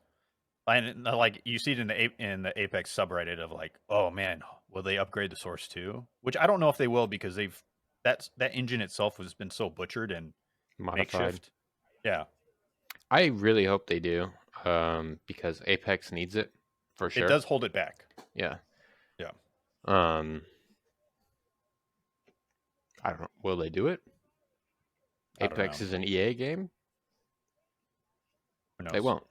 and like you see it in the Apex subreddit of like, oh man, will they upgrade the Source 2? Which I don't know if they will because that engine itself has been so butchered and Modified. makeshift. Yeah, I really hope they do, because Apex needs it for sure. it does hold it back. Yeah. Yeah. I don't know. Will they do it? I don't Apex know. is an EA game. Who They knows? won't.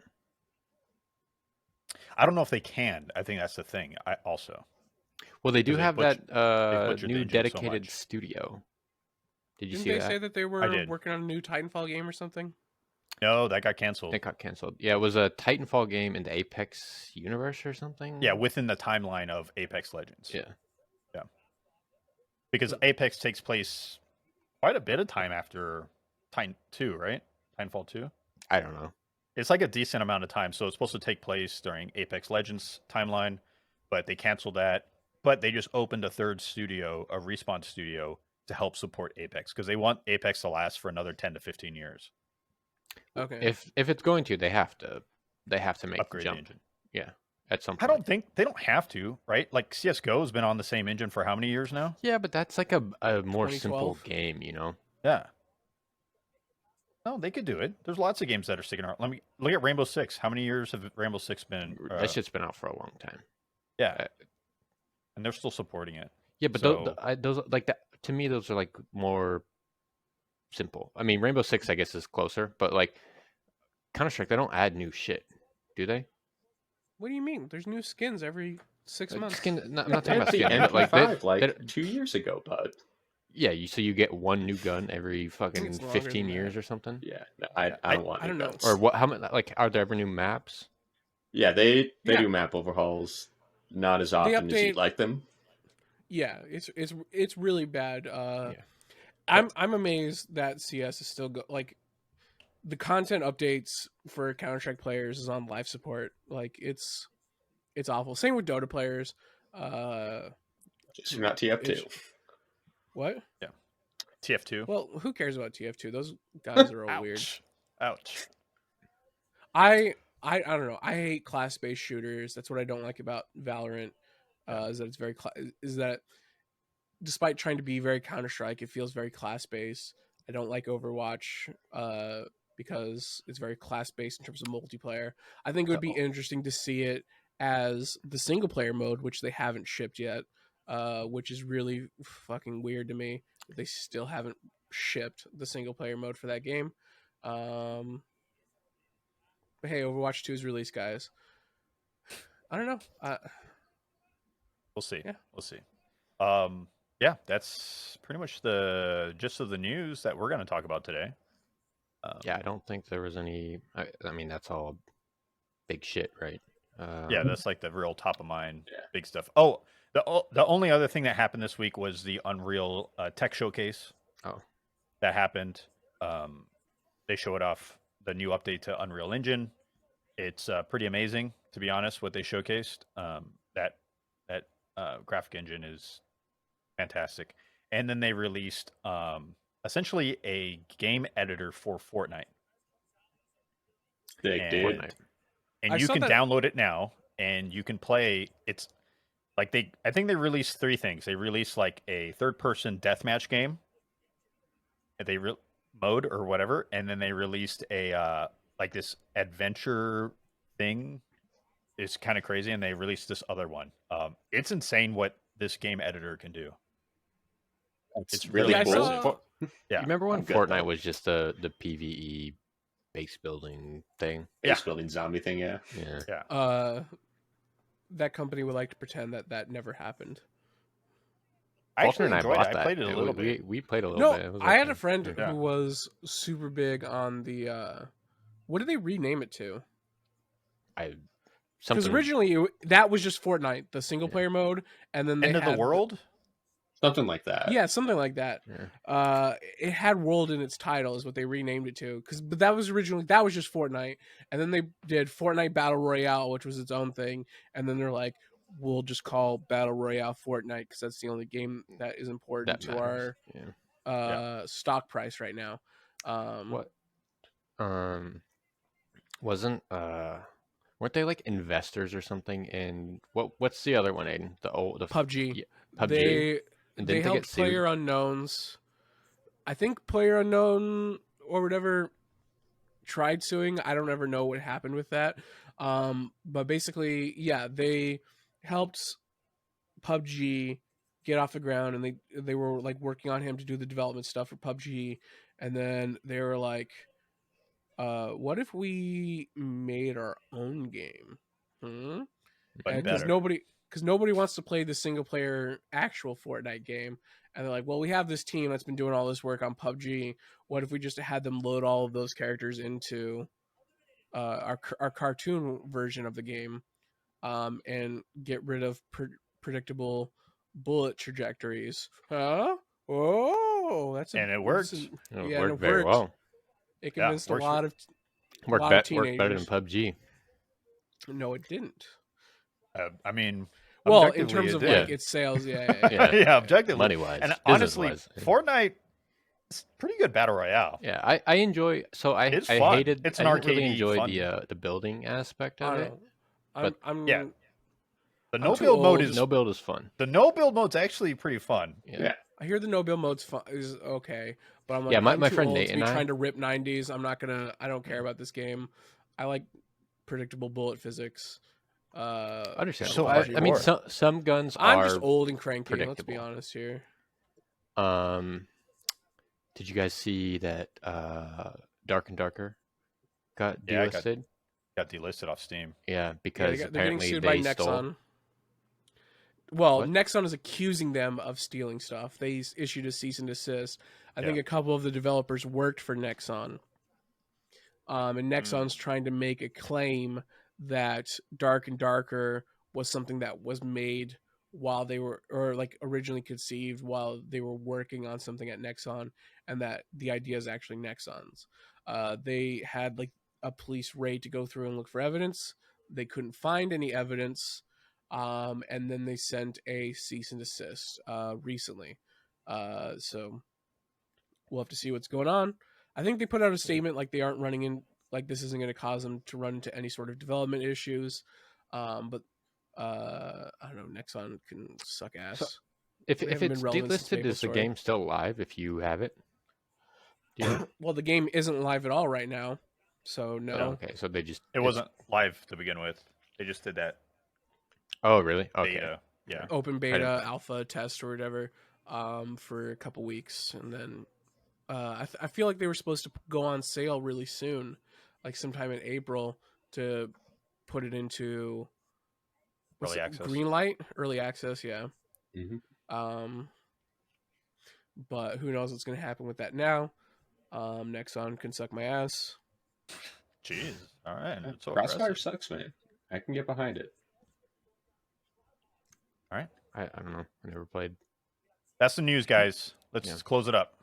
I don't know if they can. I think that's the thing. I also. Well, they do Because they have butchered that the new engine so dedicated much. studio. Did you Didn't see they that? say that they were did. working on a new Titanfall game or something? No, that got canceled. It got canceled. Yeah, it was a Titanfall game in the Apex universe or something. Yeah, within the timeline of Apex Legends. Yeah. Because Apex takes place quite a bit of time after Titan 2, right? Titanfall 2. I don't know. It's like a decent amount of time. So it's supposed to take place during Apex Legends timeline, but they canceled that. But they just opened a third studio, a Respawn studio, to help support Apex because they want Apex to last for another 10 to 15 years. Okay. If it's going to, they have to make the Upgrade the jump. engine. Yeah, at some I point. don't think they don't have to, right? Like CS:GO has been on the same engine for how many years now? Yeah, but that's like a more 2012. simple game, you know. Yeah. No, they could do it. There's lots of games that are sticking around. Let me look at Rainbow Six. How many years have Rainbow Six been? That shit's been out for a long time. Yeah, and they're still supporting it. Yeah, but So- those like that to me, those are like more simple. I mean, Rainbow Six, I guess, is closer, but like Counter-Strike, they don't add new shit, do they? What do you mean? There's new skins every 6 months. I'm not They talking had about the skin, but like MP5 they, 2 years ago, bud. yeah, you get one new gun every fucking it's longer 15 than years that. or something. Yeah, no, I don't want I don't new know. guns. Or what? How many? Like, are there ever new maps? Yeah, they Yeah. do map overhauls, not as often as you'd update- like them. Yeah, it's really bad. Yeah. I'm amazed that CS is still like the content updates for Counter-Strike players is on life support. Like it's awful. Same with Dota players. Just you're not TF2. It's- What? TF2. Well, who cares about TF2? Those guys are all weird. Ouch. I don't know. I hate class-based shooters. That's what I don't like about Valorant. Is that it's very is that despite trying to be very Counter-Strike, it feels very class-based. I don't like Overwatch because it's very class-based in terms of multiplayer. I think it would be interesting to see it as the single-player mode, which they haven't shipped yet, which is really fucking weird to me. They still haven't shipped the single-player mode for that game. But hey, Overwatch 2 is released, guys. I don't know. We'll see. Yeah. We'll see. Yeah, that's pretty much the gist of the news that we're going to talk about today. Yeah, I don't think there was any. I mean, that's all big shit, right? Yeah, that's like the real top of mind Yeah. big stuff. Oh, the only other thing that happened this week was the Unreal Tech Showcase. Oh. That happened. They showed off the new update to Unreal Engine, It's pretty amazing, to be honest, what they showcased. That graphic engine is fantastic. And then they released essentially a game editor for Fortnite. They And- did. Fortnite. And I you saw can that- download it now, and you can play. It's like I think they released 3 things. They released like a third-person deathmatch game. Mode or whatever, and then they released a like this adventure thing. It's kind of crazy, and they released this other one. It's insane what this game editor can do. It's really Yeah, I cool. saw- Yeah. You remember when I'm good, Fortnite though. was just the PvE base building thing? Base building zombie thing, yeah. Yeah. That company would like to pretend that never happened. I Faulkner actually and I enjoyed bought it. I that. played it a Yeah, little we, bit. We played a little No, bit. It was I had a okay. friend Yeah. who was super big on the. What did they rename it to? I Because something originally that was just Fortnite, the single player mode, and then they End of the had world. Something like that. Yeah, something like that. Yeah. It had world in its title, is what they renamed it to. But that was just Fortnite, and then they did Fortnite Battle Royale, which was its own thing, and then they're like, we'll just call Battle Royale Fortnite because that's the only game that is important that to matters. our Yeah. stock price right now. What? Wasn't weren't they like investors or something in what's the other one, Aiden? The PUBG. yeah, PUBG. They And they didn't they get helped sued? Player Unknowns. I think Player Unknown or whatever tried suing. I don't ever know what happened with that. But basically, yeah, they helped PUBG get off the ground, and they were like working on him to do the development stuff for PUBG, and then they were like, what if we made our own game? But Because better. nobody wants to play the single player actual Fortnite game, and they're like, well, we have this team that's been doing all this work on PUBG. What if we just had them load all of those characters into our cartoon version of the game, and get rid of predictable bullet trajectories? Huh? Oh, And it worked. It yeah, worked and it very worked. well. It convinced a works lot of Worked better than PUBG. No, it didn't. I mean, Well, in objectively, terms it of did. like its sales, yeah. Yeah, objectively. Money wise, And business honestly, wise. Fortnite is pretty good battle royale. Yeah, I enjoy. So I It's I fun. hated. It's I an didn't really arcadey enjoy fun. the building aspect I of don't it. know. But Yeah. The I'm no too build mode old. is No build is fun. the no build mode's actually pretty fun. Yeah. I hear the no build mode's is okay, but I'm like, Yeah, my I'm too friend old Nate to and be I- trying to rip 90s. I don't care about this game. I like predictable bullet physics. Understand. So I much mean, more. some guns I'm are. just old and cranky. Let's be predictable. honest here. Did you guys see that Dark and Darker got Yeah, delisted? Got delisted off Steam. Yeah, Yeah, because they're getting apparently sued they by stole. Nexon. Well, What? Nexon is accusing them of stealing stuff. They issued a cease and desist. I think Yeah. a couple of the developers worked for Nexon. And Nexon's trying to make a claim that Dark and Darker was something that was made while they were, or like originally conceived while they were working on something at Nexon, and that the idea is actually Nexon's. They had like a police raid to go through and look for evidence. They couldn't find any evidence. And then they sent a cease and desist recently. So we'll have to see what's going on. I think they put out a statement like they aren't running in, like this isn't going to cause them to run into any sort of development issues. But I don't know. Nexon can suck ass. So, If They if haven't it's been relevant since delisted, is the MapleStory. game still live? If you have it. Do you know? Well, the game isn't live at all right now, so no. Okay, so they just. It wasn't live to begin with. They just did that Oh really? Okay. beta. Yeah. Open didn't- beta, alpha test, or whatever, for a couple weeks, and then I feel like they were supposed to go on sale really soon, like sometime in April, to put it into Early access. green light, early access, yeah. Mhm. But who knows what's going to happen with that now? Nexon can suck my ass. Jeez. All right. That's so Crossfire aggressive. sucks, man. I can get behind it. All right. I don't know. I never played. That's the news, guys. Let's Yeah. close it up.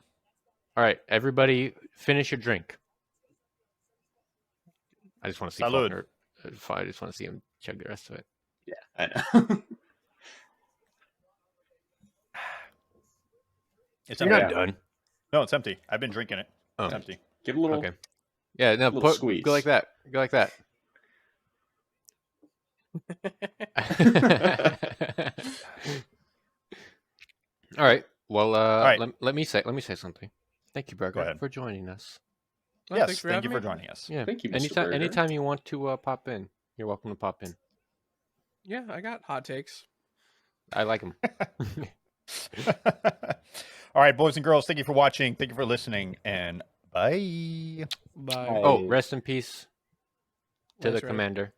All right, everybody, finish your drink. I just want to see Salud. Faulkner. I just want to see him chug the rest of it. Yeah, I know. It's You're empty. not done. No, it's empty. I've been drinking it. Oh, It's empty. Give it a little. okay. Yeah, no, Little squeeze. go like that. Go like that. All right. Well, right. let me say something. Thank you, Burger, ahead. for joining us. Well, Yes, thanks for thank you having for me. joining us. Yeah. Thank you, Mr. Anytime, Burger. anytime you want to pop in, you're welcome to pop in. Yeah, I got hot takes. I like them. All right, boys and girls, thank you for watching. Thank you for listening, and bye. Bye. Bye. Oh, rest in peace to That's the right. commander.